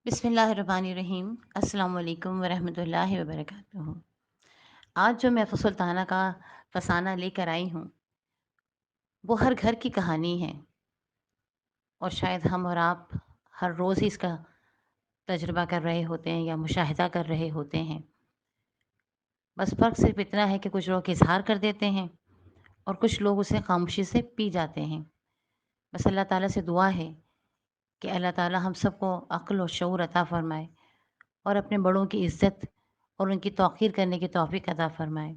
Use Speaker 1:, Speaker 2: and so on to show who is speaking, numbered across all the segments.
Speaker 1: بسم اللہ الرحمن الرحیم۔ السلام علیکم ورحمۃ اللہ وبرکاتہ۔ آج جو میں سلطانہ کا فسانہ لے کر آئی ہوں وہ ہر گھر کی کہانی ہے، اور شاید ہم اور آپ ہر روز ہی اس کا تجربہ کر رہے ہوتے ہیں یا مشاہدہ کر رہے ہوتے ہیں۔ بس فرق صرف اتنا ہے کہ کچھ لوگ اظہار کر دیتے ہیں اور کچھ لوگ اسے خاموشی سے پی جاتے ہیں۔ بس اللہ تعالیٰ سے دعا ہے کہ اللہ تعالیٰ ہم سب کو عقل و شعور عطا فرمائے اور اپنے بڑوں کی عزت اور ان کی توقیر کرنے کی توفیق عطا فرمائے،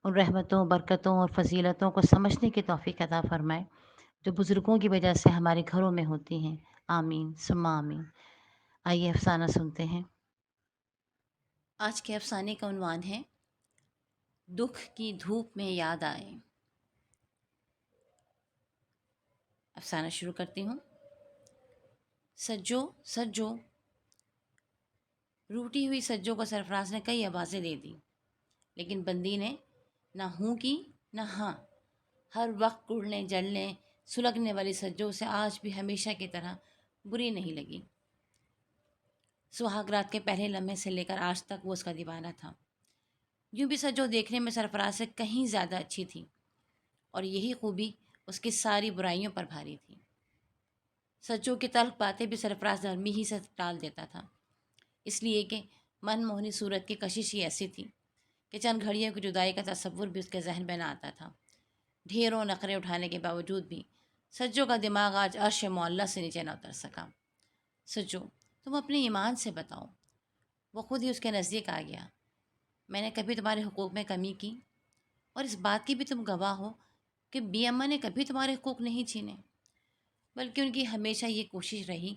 Speaker 1: ان رحمتوں، برکتوں اور فضیلتوں کو سمجھنے کی توفیق عطا فرمائے جو بزرگوں کی وجہ سے ہمارے گھروں میں ہوتی ہیں۔ آمین ثم آمین۔ آئیے افسانہ سنتے ہیں۔ آج کے افسانے کا عنوان ہے دکھ کی دھوپ میں یاد آئے۔ افسانہ شروع کرتی ہوں۔ سجو سجو، روٹی ہوئی سجو کو سرفراز نے کئی آوازیں دے دی، لیکن بندی نے نہ ہوں کی نہ ہاں۔ ہر وقت کڑنے جلنے سلگنے والی سجو سے آج بھی ہمیشہ کی طرح بری نہیں لگی۔ سہاگ رات کے پہلے لمحے سے لے کر آج تک وہ اس کا دیوانہ تھا۔ یوں بھی سجو دیکھنے میں سرفراز سے کہیں زیادہ اچھی تھی، اور یہی خوبی اس کی ساری برائیوں پر بھاری تھی۔ سجو کی تلخ باتیں بھی سرفراز نرمی ہی سے ٹال دیتا تھا، اس لیے کہ من موہنی صورت کی کشش ہی ایسی تھی کہ چند گھڑیوں کی جدائی کا تصور بھی اس کے ذہن میں نہ آتا تھا۔ ڈھیروں نخرے اٹھانے کے باوجود بھی سجو کا دماغ آج عرش معلیٰ سے نیچے نہ اتر سکا۔ سجو، تم اپنے ایمان سے بتاؤ۔ وہ خود ہی اس کے نزدیک آ گیا۔ میں نے کبھی تمہارے حقوق میں کمی کی؟ اور اس بات کی بھی تم گواہ ہو کہ بی اماں نے کبھی تمہارے حقوق نہیں چھینے، بلکہ ان کی ہمیشہ یہ کوشش رہی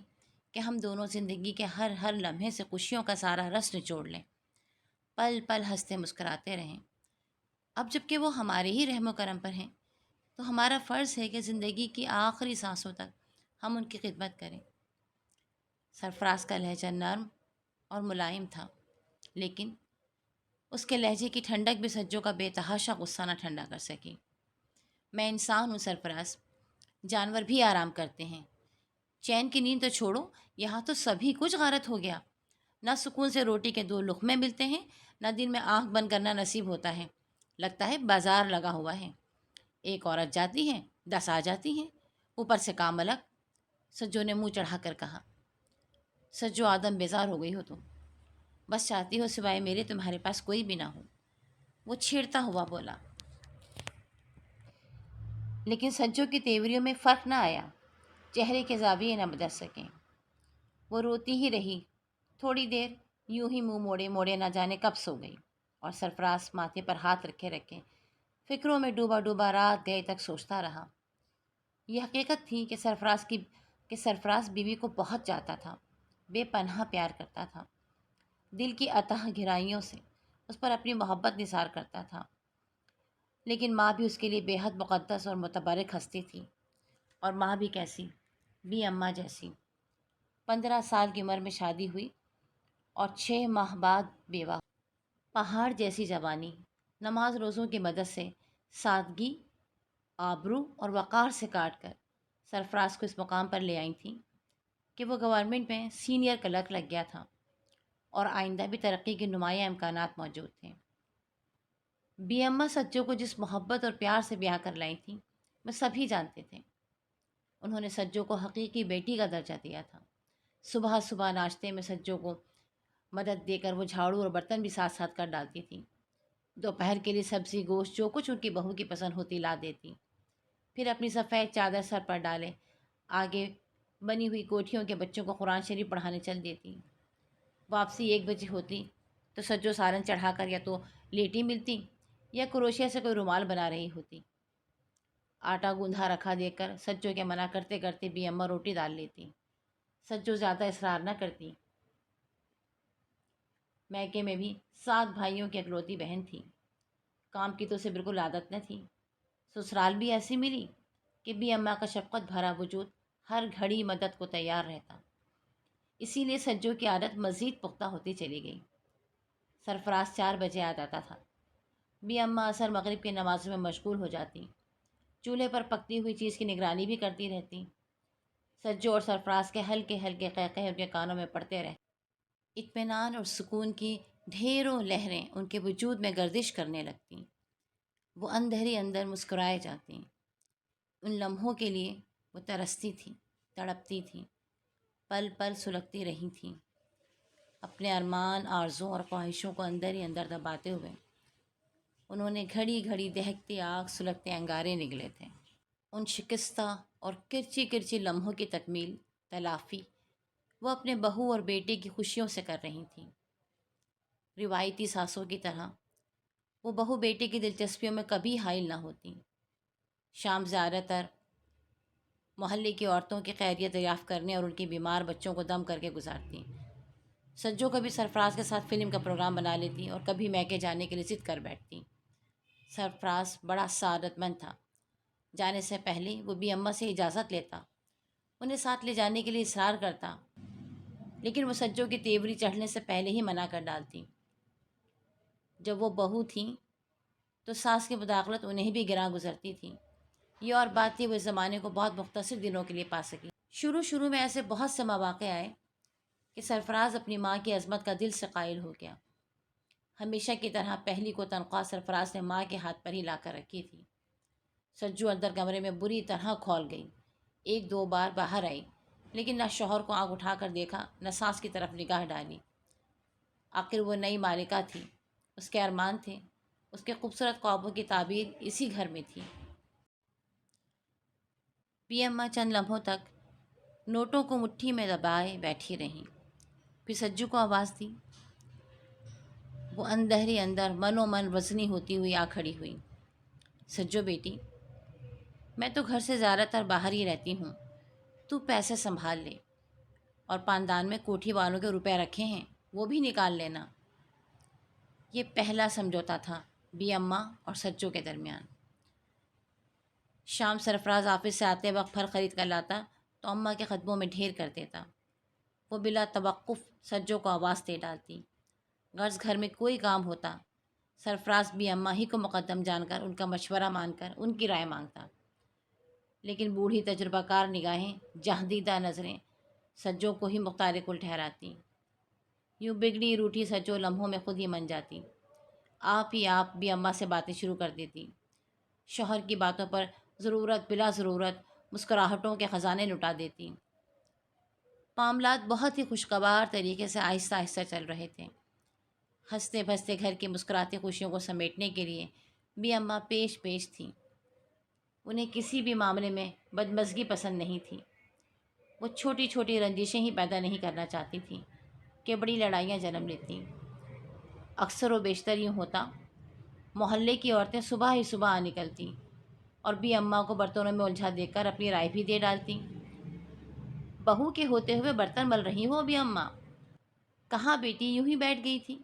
Speaker 1: کہ ہم دونوں زندگی کے ہر ہر لمحے سے خوشیوں کا سارا رس نچوڑ لیں، پل پل ہنستے مسکراتے رہیں۔ اب جب کہ وہ ہمارے ہی رحم و کرم پر ہیں تو ہمارا فرض ہے کہ زندگی کی آخری سانسوں تک ہم ان کی خدمت کریں۔ سرفراز کا لہجہ نرم اور ملائم تھا، لیکن اس کے لہجے کی ٹھنڈک بھی سجو کا بے تحاشا غصہ نہ ٹھنڈا کر سکی۔ میں انسان ہوں سرفراز، جانور بھی آرام کرتے ہیں، چین کی نیند تو چھوڑو، یہاں تو سبھی کچھ غارت ہو گیا۔ نہ سکون سے روٹی کے دو لقمے ملتے ہیں، نہ دن میں آنکھ بند کرنا نصیب ہوتا ہے۔ لگتا ہے بازار لگا ہوا ہے، ایک عورت جاتی ہے 10 آ جاتی ہیں، اوپر سے کام الگ۔ سجو نے منہ چڑھا کر کہا۔ سجو، آدم بیزار ہو گئی ہو تم، بس چاہتی ہو سوائے میرے تمہارے پاس کوئی بھی نہ ہو، وہ چھیڑتا ہوا بولا۔ لیکن سجو کی تیوریوں میں فرق نہ آیا، چہرے کے زاویے نہ بدل سکیں۔ وہ روتی ہی رہی تھوڑی دیر، یوں ہی منہ موڑے موڑے نہ جانے کب سو گئی، اور سرفراز ماتھے پر ہاتھ رکھے رکھے فکروں میں ڈوبا ڈوبا رات گئے تک سوچتا رہا۔ یہ حقیقت تھی کہ سرفراز بیوی کو بہت چاہتا تھا، بے پناہ پیار کرتا تھا، دل کی اتھاہ گہرائیوں سے اس پر اپنی محبت نثار کرتا تھا۔ لیکن ماں بھی اس کے لیے بے حد مقدس اور متبرک ہستی تھی، اور ماں بھی کیسی، بی اماں جیسی۔ 15 سال کی عمر میں شادی ہوئی اور 6 ماہ بعد بیوہ۔ پہاڑ جیسی جوانی، نماز روزوں کی مدد سے سادگی، آبرو اور وقار سے کاٹ کر سرفراز کو اس مقام پر لے آئی تھیں کہ وہ گورنمنٹ میں سینئر کلرک لگ گیا تھا، اور آئندہ بھی ترقی کے نمایاں امکانات موجود تھے۔ بی اماں سجو کو جس محبت اور پیار سے بیاہ کر لائی تھیں وہ سبھی جانتے تھے۔ انہوں نے سجو کو حقیقی بیٹی کا درجہ دیا تھا۔ صبح صبح ناشتے میں سجو کو مدد دے کر وہ جھاڑو اور برتن بھی ساتھ ساتھ کر ڈالتی تھیں۔ دوپہر کے لیے سبزی گوشت جو کچھ ان کی بہو کی پسند ہوتی لا دیتی، پھر اپنی سفید چادر سر پر ڈالے آگے بنی ہوئی کوٹھیوں کے بچوں کو قرآن شریف پڑھانے چل دیتی۔ واپسی 1 بجے ہوتی تو سجو سالن چڑھا کر یا تو لیٹی ملتی یا کروشیا سے کوئی رومال بنا رہی ہوتی۔ آٹا گوندھا رکھا دیکھ کر سجو کے منع کرتے کرتے بی اماں روٹی ڈال لیتی۔ سجو زیادہ اصرار نہ کرتی۔ میکے میں بھی 7 بھائیوں کی اکلوتی بہن تھی، کام کی تو اسے بالکل عادت نہ تھی۔ سسرال بھی ایسی ملی کہ بی اماں کا شفقت بھرا وجود ہر گھڑی مدد کو تیار رہتا، اسی لیے سجو کی عادت مزید پختہ ہوتی چلی گئی۔ سرفراز 4 بجے آ جاتا تھا، بی اماں عصر مغرب کی نمازوں میں مشغول ہو جاتی، چولہے پر پکتی ہوئی چیز کی نگرانی بھی کرتی رہتی۔ سجو اور سرفراز کے ہلکے ہلکے قہقہے ان کے کانوں میں پڑتے رہے۔ اطمینان اور سکون کی ڈھیروں لہریں ان کے وجود میں گردش کرنے لگتیں۔ وہ اندھیری اندر مسکرائے جاتی۔ ان لمحوں کے لیے وہ ترستی تھیں، تڑپتی تھیں، پل پل سلگتی رہی تھیں، اپنے ارمان، آرزوں اور خواہشوں کو اندر ہی اندر دباتے ہوئے۔ انہوں نے گھڑی گھڑی دہکتی آگ، سلگتے انگارے نگلے تھے۔ ان شکستہ اور کرچی کرچی لمحوں کی تکمیل، تلافی، وہ اپنے بہو اور بیٹے کی خوشیوں سے کر رہی تھیں۔ روایتی ساسوں کی طرح وہ بہو بیٹے کی دلچسپیوں میں کبھی حائل نہ ہوتیں۔ شام زیادہ تر محلے کی عورتوں کی خیریت دریافت کرنے اور ان کے بیمار بچوں کو دم کر کے گزارتی۔ سجو کبھی سرفراز کے ساتھ فلم کا پروگرام بنا لیتی اور کبھی میکے جانے کے لیے ضد کر بیٹھتی۔ سرفراز بڑا سعادت مند تھا۔ جانے سے پہلے وہ بھی اماں سے اجازت لیتا، انہیں ساتھ لے جانے کے لیے اصرار کرتا، لیکن وہ سجو کی تیوری چڑھنے سے پہلے ہی منع کر ڈالتی۔ جب وہ بہو تھیں تو ساس کی مداخلت انہیں بھی گراں گزرتی تھی۔ یہ اور بات تھی وہ اس زمانے کو بہت مختصر دنوں کے لیے پا سکی۔ شروع میں ایسے بہت سے مواقع آئے کہ سرفراز اپنی ماں کی عظمت کا دل سے قائل ہو گیا۔ ہمیشہ کی طرح پہلی کو تنخواہ سرفراز نے ماں کے ہاتھ پر ہی لا کر رکھی تھی۔ سجو اندر کمرے میں بری طرح کھول گئی، ایک دو بار باہر آئی، لیکن نہ شوہر کو آنکھ اٹھا کر دیکھا، نہ ساس کی طرف نگاہ ڈالی۔ آخر وہ نئی مالکہ تھی، اس کے ارمان تھے، اس کے خوبصورت خوابوں کی تعبیر اسی گھر میں تھی۔ پی اماں چند لمحوں تک نوٹوں کو مٹھی میں دبائے بیٹھی رہیں، پھر سجو کو آواز دی۔ وہ اندھیری اندر من و من وزنی ہوتی ہوئی آ کھڑی ہوئی۔ سجو بیٹی، میں تو گھر سے زیادہ تر باہر ہی رہتی ہوں، تو پیسے سنبھال لے، اور پاندان میں کوٹھی والوں کے روپے رکھے ہیں، وہ بھی نکال لینا۔ یہ پہلا سمجھوتا تھا بی اماں اور سجو کے درمیان۔ شام سرفراز آفس سے آتے وقت پھل خرید کر لاتا تو اماں کے قدموں میں ڈھیر کر دیتا۔ وہ بلا توقف سجو کو آواز دے ڈالتی۔ غرض گھر میں کوئی کام ہوتا، سرفراز بی اماں ہی کو مقدم جان کر ان کا مشورہ مان کر ان کی رائے مانگتا، لیکن بوڑھی تجربہ کار نگاہیں، جہدیدہ نظریں سجو کو ہی مختار کل ٹھہراتی۔ یوں بگڑی روٹھی سجو لمحوں میں خود ہی من جاتی، آپ ہی آپ بھی اماں سے باتیں شروع کر دیتی۔ شوہر کی باتوں پر ضرورت بلا ضرورت مسکراہٹوں کے خزانے لٹا دیتی۔ معاملات بہت ہی خوشگوار طریقے سے آہستہ آہستہ چل رہے تھے۔ ہنستے بھستے گھر کی مسکراتی خوشیوں کو سمیٹنے کے لیے بھی اماں پیش تھیں۔ انہیں کسی بھی معاملے میں بدمزگی پسند نہیں تھی۔ وہ چھوٹی چھوٹی رنجشیں ہی پیدا نہیں کرنا چاہتی تھیں کہ بڑی لڑائیاں جنم لیتیں۔ اکثر و بیشتر یوں ہوتا، محلے کی عورتیں صبح ہی صبح آ نکلتیں اور بھی اماں کو برتنوں میں الجھا دے کر اپنی رائے بھی دے ڈالتیں۔ بہو کے ہوتے ہوئے برتن مل رہی ہو بھی اماں؟ کہاں بیٹی، یوں ہی بیٹھ گئی تھی؟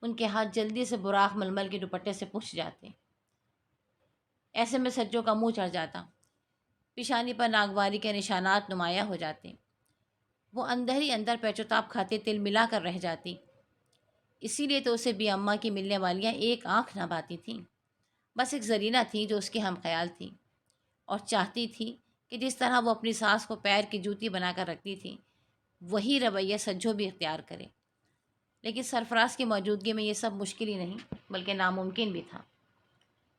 Speaker 1: ان کے ہاتھ جلدی سے براق ململ کے دوپٹے سے پوچھ جاتے۔ ایسے میں سجو کا منہ چڑھ جاتا، پیشانی پر ناگواری کے نشانات نمایاں ہو جاتے۔ وہ اندر ہی اندر پیچوتاپ کھاتے تل ملا کر رہ جاتی۔ اسی لیے تو اسے بھی اماں کی ملنے والیاں ایک آنکھ نہ پاتی تھیں، بس ایک زرینہ تھی جو اس کی ہم خیال تھی، اور چاہتی تھی کہ جس طرح وہ اپنی ساس کو پیر کی جوتی بنا کر رکھتی تھی، وہی رویہ سجو بھی اختیار کرے۔ لیکن سرفراز کی موجودگی میں یہ سب مشکل ہی نہیں بلکہ ناممکن بھی تھا۔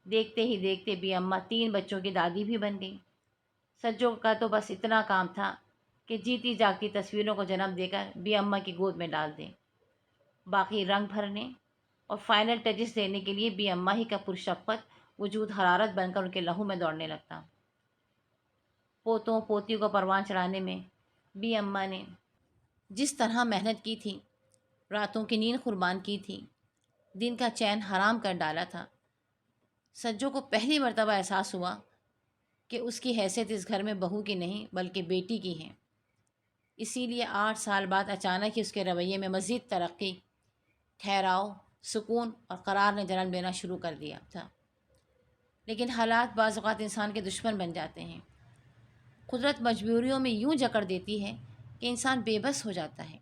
Speaker 1: دیکھتے ہی دیکھتے بھی اماں 3 بچوں کی دادی بھی بن گئی۔ سجو کا تو بس اتنا کام تھا کہ جیتی جاگتی تصویروں کو جنم دے کر بھی اماں کی گود میں ڈال دیں۔ باقی رنگ بھرنے اور فائنل ٹچز دینے کے لیے بھی اماں ہی کا پرشفقت وجود حرارت بن کر ان کے لہو میں دوڑنے لگتا۔ پوتوں پوتیوں کو پروان چڑھانے میں بھی اماں نے جس طرح محنت کی تھی، راتوں کی نیند قربان کی تھی، دن کا چین حرام کر ڈالا تھا، سجو کو پہلی مرتبہ احساس ہوا کہ اس کی حیثیت اس گھر میں بہو کی نہیں بلکہ بیٹی کی ہے۔ اسی لیے 8 سال بعد اچانک ہی اس کے رویے میں مزید ترقی، ٹھہراؤ، سکون اور قرار نے جنم لینا شروع کر دیا تھا۔ لیکن حالات بعض اوقات انسان کے دشمن بن جاتے ہیں۔ قدرت مجبوریوں میں یوں جکڑ دیتی ہے کہ انسان بے بس ہو جاتا ہے،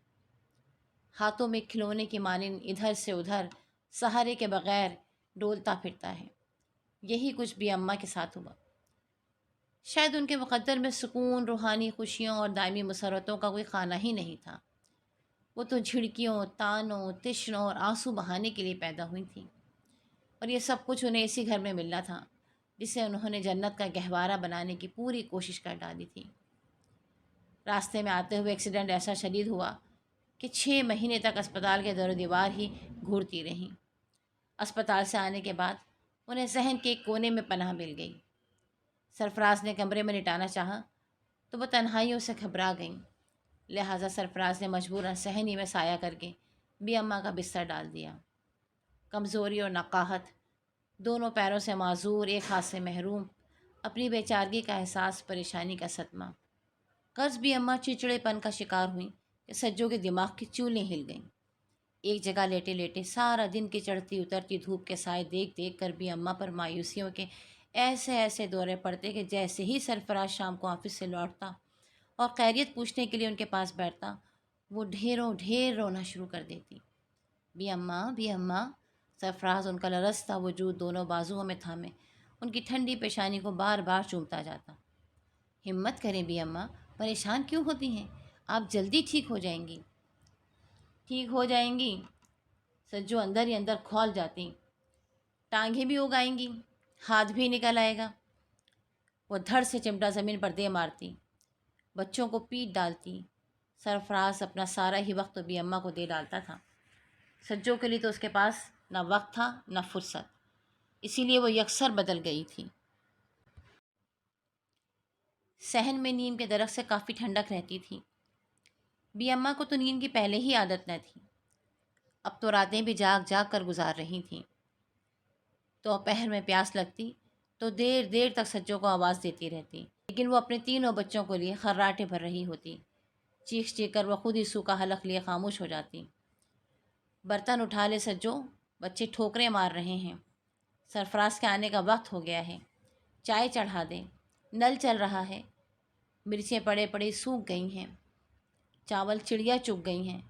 Speaker 1: ہاتھوں میں کھلونے کی مانند ادھر سے ادھر سہارے کے بغیر ڈولتا پھرتا ہے۔ یہی کچھ بھی اماں کے ساتھ ہوا۔ شاید ان کے مقدر میں سکون، روحانی خوشیوں اور دائمی مسرتوں کا کوئی خانہ ہی نہیں تھا۔ وہ تو جھڑکیوں، تانوں، تشنوں اور آنسو بہانے کے لیے پیدا ہوئی تھیں، اور یہ سب کچھ انہیں اسی گھر میں ملنا تھا جسے انہوں نے جنت کا گہوارہ بنانے کی پوری کوشش کر ڈالی تھی۔ راستے میں آتے ہوئے ایکسیڈنٹ ایسا شدید ہوا کہ 6 مہینے تک اسپتال کے در و دیوار ہی گھورتی رہیں۔ اسپتال سے آنے کے بعد انہیں ذہن کے ایک کونے میں پناہ مل گئی۔ سرفراز نے کمرے میں لٹانا چاہا تو وہ تنہائیوں سے گھبرا گئیں، لہٰذا سرفراز نے مجبوراً صحنی میں سایہ کر کے بی اماں کا بستر ڈال دیا۔ کمزوری اور نقاہت، دونوں پیروں سے معذور، ایک ہاتھ سے محروم، اپنی بے چارگی کا احساس، پریشانی کا صدمہ۔ قرض بھی اماں چڑچڑے پن کا شکار ہوئیں کہ سجو کے دماغ کی چولیں ہل گئیں۔ ایک جگہ لیٹے لیٹے سارا دن کی چڑھتی اترتی دھوپ کے سائے دیکھ دیکھ کر بھی اماں پر مایوسیوں کے ایسے ایسے دورے پڑتے کہ جیسے ہی سرفراز شام کو آفس سے لوٹتا اور خیریت پوچھنے کے لیے ان کے پاس بیٹھتا، وہ ڈھیروں ڈھیر رونا شروع کر دیتی۔ بھی اماں، بھی اماں۔ سرفراز ان کا لرزتا وجود دونوں بازوؤں میں تھامے ان کی ٹھنڈی پیشانی کو بار بار چومتا جاتا۔ ہمت کریں بھی اماں، پریشان کیوں ہوتی ہیں؟ آپ جلدی ٹھیک ہو جائیں گی۔ ٹھیک ہو جائیں گی؟ سجو اندر ہی اندر کھول جاتی، ٹانگیں بھی اگائیں گی، ہاتھ بھی نکل آئے گا۔ وہ دھڑ سے چمٹا زمین پر دے مارتی، بچوں کو پیٹ ڈالتی۔ سرفراز اپنا سارا ہی وقت بھی اماں کو دے ڈالتا تھا۔ سجو کے لیے تو اس کے پاس نہ وقت تھا نہ فرصت، اسی لیے وہ یکسر بدل گئی تھی۔ صحن میں نیم کے درخت سے کافی ٹھنڈک رہتی تھی۔ بی اماں کو تو نیند کی پہلے ہی عادت نہ تھی، اب تو راتیں بھی جاگ جاگ کر گزار رہی تھیں۔ دوپہر میں پیاس لگتی تو دیر دیر تک سجو کو آواز دیتی رہتی، لیکن وہ اپنے تینوں بچوں کو لیے خراٹے بھر رہی ہوتی۔ چیخ چیخ کر وہ خود ہی سوکھا حلق لیے خاموش ہو جاتی۔ برتن اٹھا لے سجو، بچے ٹھوکریں مار رہے ہیں، سرفراز کے آنے کا وقت ہو گیا ہے، چائے چڑھا دے، نل چل رہا ہے، مرچیں پڑے پڑے سوکھ گئی ہیں، چاول چڑیا چگ گئی ہیں۔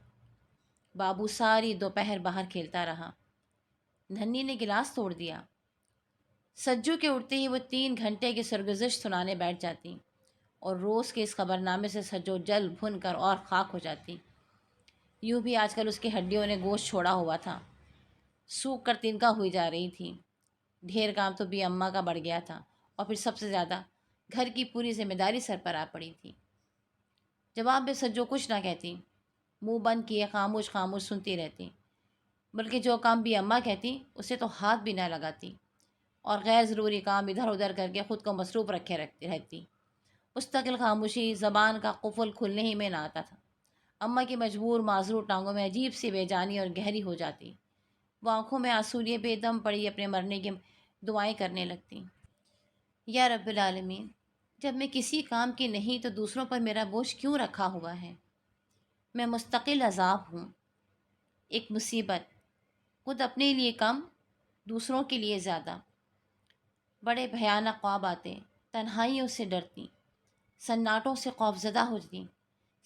Speaker 1: بابو ساری دوپہر باہر کھیلتا رہا، ننھی نے گلاس توڑ دیا۔ سجو کے اٹھتے ہی وہ 3 گھنٹے کی سرگزشت سنانے بیٹھ جاتی، اور روز کے اس خبرنامے سے سجو جل بھن کر اور خاک ہو جاتی۔ یوں بھی آج کل اس کی ہڈیوں نے گوشت چھوڑا ہوا تھا، سوکھ کر تنکا ہوئی جا رہی تھی۔ ڈھیر کام تو بھی اماں کا بڑھ گیا تھا، اور پھر سب سے زیادہ گھر کی پوری ذمہ داری سر پر آ پڑی تھی۔ جواب میں سجو کچھ نہ کہتی، منہ بند کیے خاموش خاموش سنتی رہتی، بلکہ جو کام بھی اماں کہتی اسے تو ہاتھ بھی نہ لگاتی، اور غیر ضروری کام ادھر ادھر کر کے خود کو مصروف رکھے رہتی۔ مستقل خاموشی، زبان کا قفل کھلنے ہی میں نہ آتا تھا۔ اماں کی مجبور معذور ٹانگوں میں عجیب سی بے جانی اور گہری ہو جاتی، وہ آنکھوں میں آنسو لیے بے دم پڑی اپنے مرنے کی دعائیں کرنے لگتی۔ یا رب العالمین، جب میں کسی کام کی نہیں تو دوسروں پر میرا بوجھ کیوں رکھا ہوا ہے؟ میں مستقل عذاب ہوں، ایک مصیبت، خود اپنے لیے کم، دوسروں کے لیے زیادہ۔ بڑے بھیانک خواب آتے، تنہائیوں سے ڈرتی، سناٹوں سے خوفزدہ ہوتی۔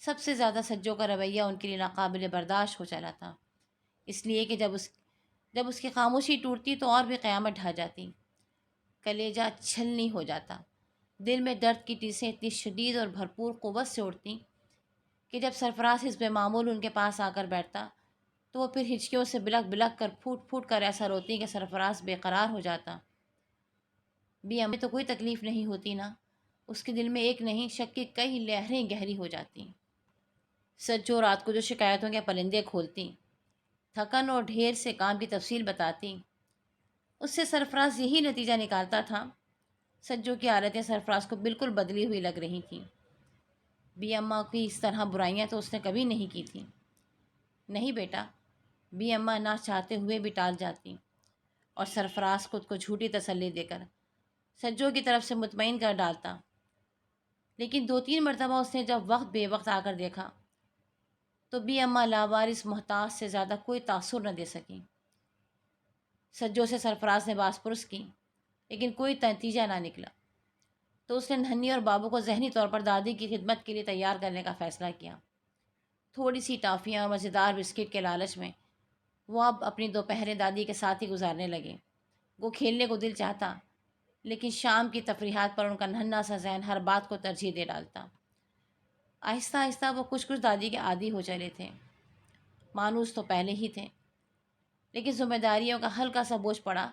Speaker 1: سب سے زیادہ سجو کا رویہ ان کے لیے ناقابل برداشت ہو چلا تھا، اس لیے کہ جب اس کی خاموشی ٹوٹتی تو اور بھی قیامت ڈھا جاتی، کلیجہ چھلنی ہو جاتا، دل میں درد کی ٹیسیں اتنی شدید اور بھرپور قوت سے اٹھتیں کہ جب سرفراز حسب معمول ان کے پاس آ کر بیٹھتا تو وہ پھر ہچکیوں سے بلک بلک کر پھوٹ پھوٹ کر ایسا روتی کہ سرفراز بے قرار ہو جاتا۔ بھی ہمیں تو کوئی تکلیف نہیں ہوتی نا؟ اس کے دل میں ایک نہیں شک کی کئی لہریں گہری ہو جاتی۔ سجو رات کو جو شکایتوں کے پرندے کھولتی، تھکن اور ڈھیر سے کام کی تفصیل بتاتی، اس سے سرفراز یہی نتیجہ نکالتا تھا، سجو کی عادتیں سرفراز کو بالکل بدلی ہوئی لگ رہی تھیں۔ بی اماں کی اس طرح برائیاں تو اس نے کبھی نہیں کی تھیں۔ نہیں بیٹا، بی اماں نہ چاہتے ہوئے بھی ٹال جاتی، اور سرفراز خود کو جھوٹی تسلی دے کر سجو کی طرف سے مطمئن کر ڈالتا، لیکن 2-3 مرتبہ اس نے جب وقت بے وقت آ کر دیکھا تو بی اماں لاوارث محتاج سے زیادہ کوئی تاثر نہ دے سکیں۔ سجو سے سرفراز نے باس پرس کی، لیکن کوئی نتیجہ نہ نکلا، تو اس نے ننھی اور بابو کو ذہنی طور پر دادی کی خدمت کے لیے تیار کرنے کا فیصلہ کیا۔ تھوڑی سی ٹافیاں اور مزیدار بسکٹ کے لالچ میں وہ اب اپنی دوپہریں دادی کے ساتھ ہی گزارنے لگے۔ وہ کھیلنے کو دل چاہتا، لیکن شام کی تفریحات پر ان کا ننھا سا ذہن ہر بات کو ترجیح دے ڈالتا۔ آہستہ آہستہ وہ کچھ کچھ دادی کے عادی ہو چلے تھے۔ مانوس تو پہلے ہی تھے، لیکن ذمہ داریوں کا ہلکا سا بوجھ پڑا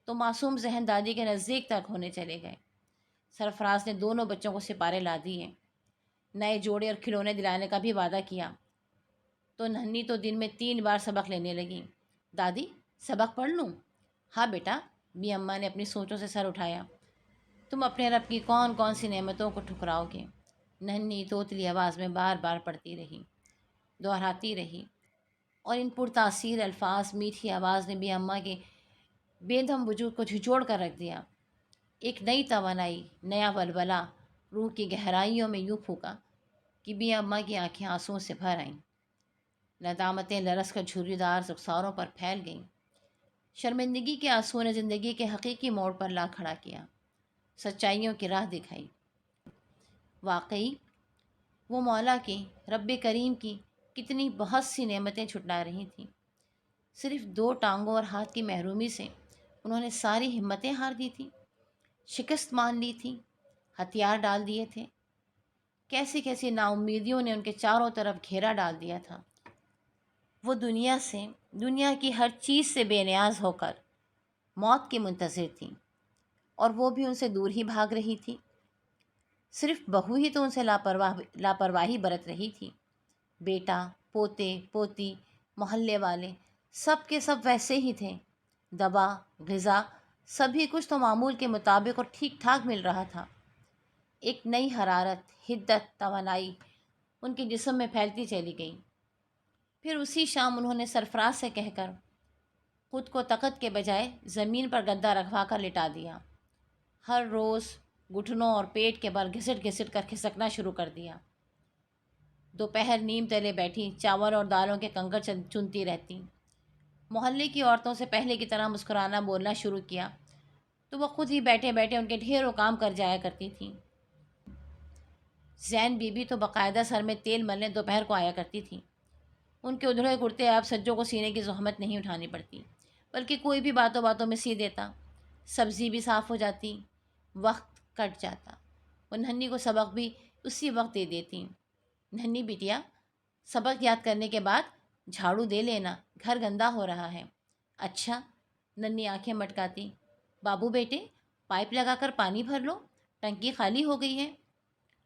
Speaker 1: تو معصوم ذہن دادی کے نزدیک تک ہونے چلے گئے۔ سرفراز نے دونوں بچوں کو سپارے لا دیے، نئے جوڑے اور کھلونے دلانے کا بھی وعدہ کیا، تو ننھی تو دن میں 3 بار سبق لینے لگی۔ دادی سبق پڑھ لوں؟ ہاں بیٹا، بھی اماں نے اپنی سوچوں سے سر اٹھایا۔ تم اپنے رب کی کون کون سی نعمتوں کو ٹھکراؤ گے؟ ننھی توتلی آواز میں بار بار پڑھتی رہی، دہراتی رہی، اور ان پرتاثیر الفاظ میٹھی آواز نے بھی اماں کے بے دم وجود کو جھنجھوڑ کر رکھ دیا۔ ایک نئی توانائی، نیا ولولہ روح کی گہرائیوں میں یوں پھونکا کہ بھی اماں کی آنکھیں آنسوؤں سے بھر آئیں۔ ندامتیں لرس کر جھریدار رخساروں پر پھیل گئیں۔ شرمندگی کے آنسوؤں نے زندگی کے حقیقی موڑ پر لا کھڑا کیا، سچائیوں کی راہ دکھائی۔ واقعی وہ مولا کی، رب کریم کی کتنی بہت سی نعمتیں چھٹلا رہی تھیں۔ صرف 2 ٹانگوں اور ہاتھ کی محرومی سے انہوں نے ساری ہمتیں ہار دی تھیں، شکست مان لی تھی، ہتھیار ڈال دیے تھے۔ کیسی کیسی ناامیدیوں نے ان کے چاروں طرف گھیرا ڈال دیا تھا۔ وہ دنیا سے، دنیا کی ہر چیز سے بے نیاز ہو کر موت کے منتظر تھیں، اور وہ بھی ان سے دور ہی بھاگ رہی تھی۔ صرف بہو ہی تو ان سے لاپرواہی برت رہی تھی۔ بیٹا، پوتے، پوتی، محلے والے، سب کے سب ویسے ہی تھے۔ دوا، غذا، سبھی کچھ تو معمول کے مطابق اور ٹھیک ٹھاک مل رہا تھا۔ ایک نئی حرارت، حدت، توانائی ان کے جسم میں پھیلتی چلی گئی۔ پھر اسی شام انہوں نے سرفراز سے کہہ کر خود کو تخت کے بجائے زمین پر گدا رکھوا کر لٹا دیا۔ ہر روز گھٹنوں اور پیٹ کے بل گھسٹ گھسٹ کر کھسکنا شروع کر دیا۔ دوپہر نیم تلے بیٹھی چاول اور دالوں کے کنکر چنتی رہتی۔ محلے کی عورتوں سے پہلے کی طرح مسکرانا بولنا شروع کیا تو وہ خود ہی بیٹھے بیٹھے ان کے ڈھیروں کام کر جایا کرتی تھیں۔ زین بی بی تو باقاعدہ سر میں تیل ملنے دوپہر کو آیا کرتی تھی۔ ان کے ادھڑے کرتے آپ سجوں کو سینے کی زحمت نہیں اٹھانی پڑتی، بلکہ کوئی بھی باتوں باتوں میں سی دیتا۔ سبزی بھی صاف ہو جاتی، وقت کٹ جاتا۔ وہ ننھی کو سبق بھی اسی وقت دے دیتی۔ ننھی بیٹیا، سبق یاد کرنے کے بعد جھاڑو دے لینا، گھر گندا ہو رہا ہے۔ اچھا، ننھی آنکھیں مٹکاتی۔ بابو بیٹے، پائپ لگا کر پانی بھر لو، ٹنکی خالی ہو گئی ہے۔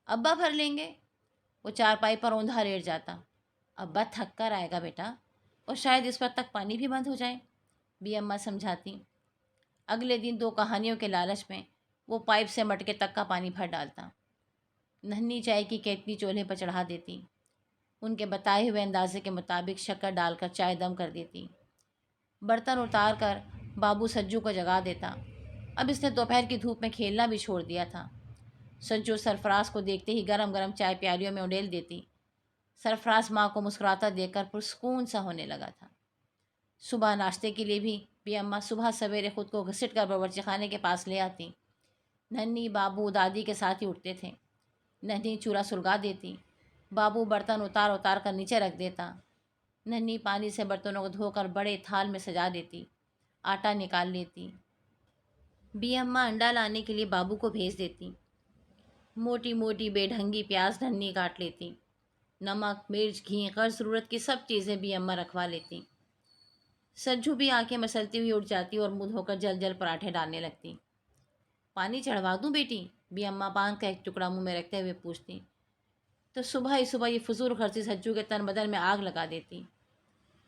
Speaker 1: ابا بھر لیں گے۔ وہ چارپائی پر اوندھا لیٹ جاتا۔ ابا تھک کر آئے گا بیٹا، اور شاید اس وقت تک پانی بھی بند ہو جائے، بھی اماں سمجھاتی۔ اگلے دن 2 کہانیوں کے لالچ میں وہ پائپ سے مٹکے تک کا پانی بھر ڈالتا۔ ننھی چائے کی کیتلی چولہے پر چڑھا دیتی، ان کے بتائے ہوئے اندازے کے مطابق شکر ڈال کر چائے دم کر دیتی۔ برتن اتار کر بابو سجو کو جگا دیتا۔ اب اس نے دوپہر کی دھوپ میں کھیلنا بھی چھوڑ دیا تھا۔ سجو سرفراز کو دیکھتے ہی گرم گرم چائے پیالیوں میں اڈیل دیتی۔ سرفراز ماں کو مسکراتا دیکھ کر پرسکون سا ہونے لگا تھا۔ صبح ناشتے کے لیے بھی اماں صبح سویرے خود کو گھسٹ کر باورچی خانے کے پاس لے آتی۔ ننھی، بابو دادی کے ساتھ ہی اٹھتے تھے۔ ننھی چولہا سلگا دیتی، بابو برتن اتار اتار کر نیچے رکھ دیتا۔ ننھی پانی سے برتنوں کو دھو کر بڑے تھال میں سجا دیتی، آٹا نکال لیتی۔ بھی اماں انڈا لانے کے لیے بابو کو بھیج دیتی۔ موٹی موٹی بے ڈھنگی پیاز ننھی کاٹ لیتی۔ نمک، مرچ، گھی، غیر ضرورت کی سب چیزیں بھی اماں رکھوا لیتی۔ سجو بھی آنکھیں مسلتی ہوئی اٹھ جاتی اور منہ دھو کر جل جل پراٹھے ڈالنے لگتی۔ پانی چڑھوا دوں بیٹی؟ بھی اماں پان کا ایک ٹکڑا منہ میں رکھتے ہوئے پوچھتی، تو صبح ہی صبح یہ فضول خرچی سجو کے تن بدن میں آگ لگا دیتی،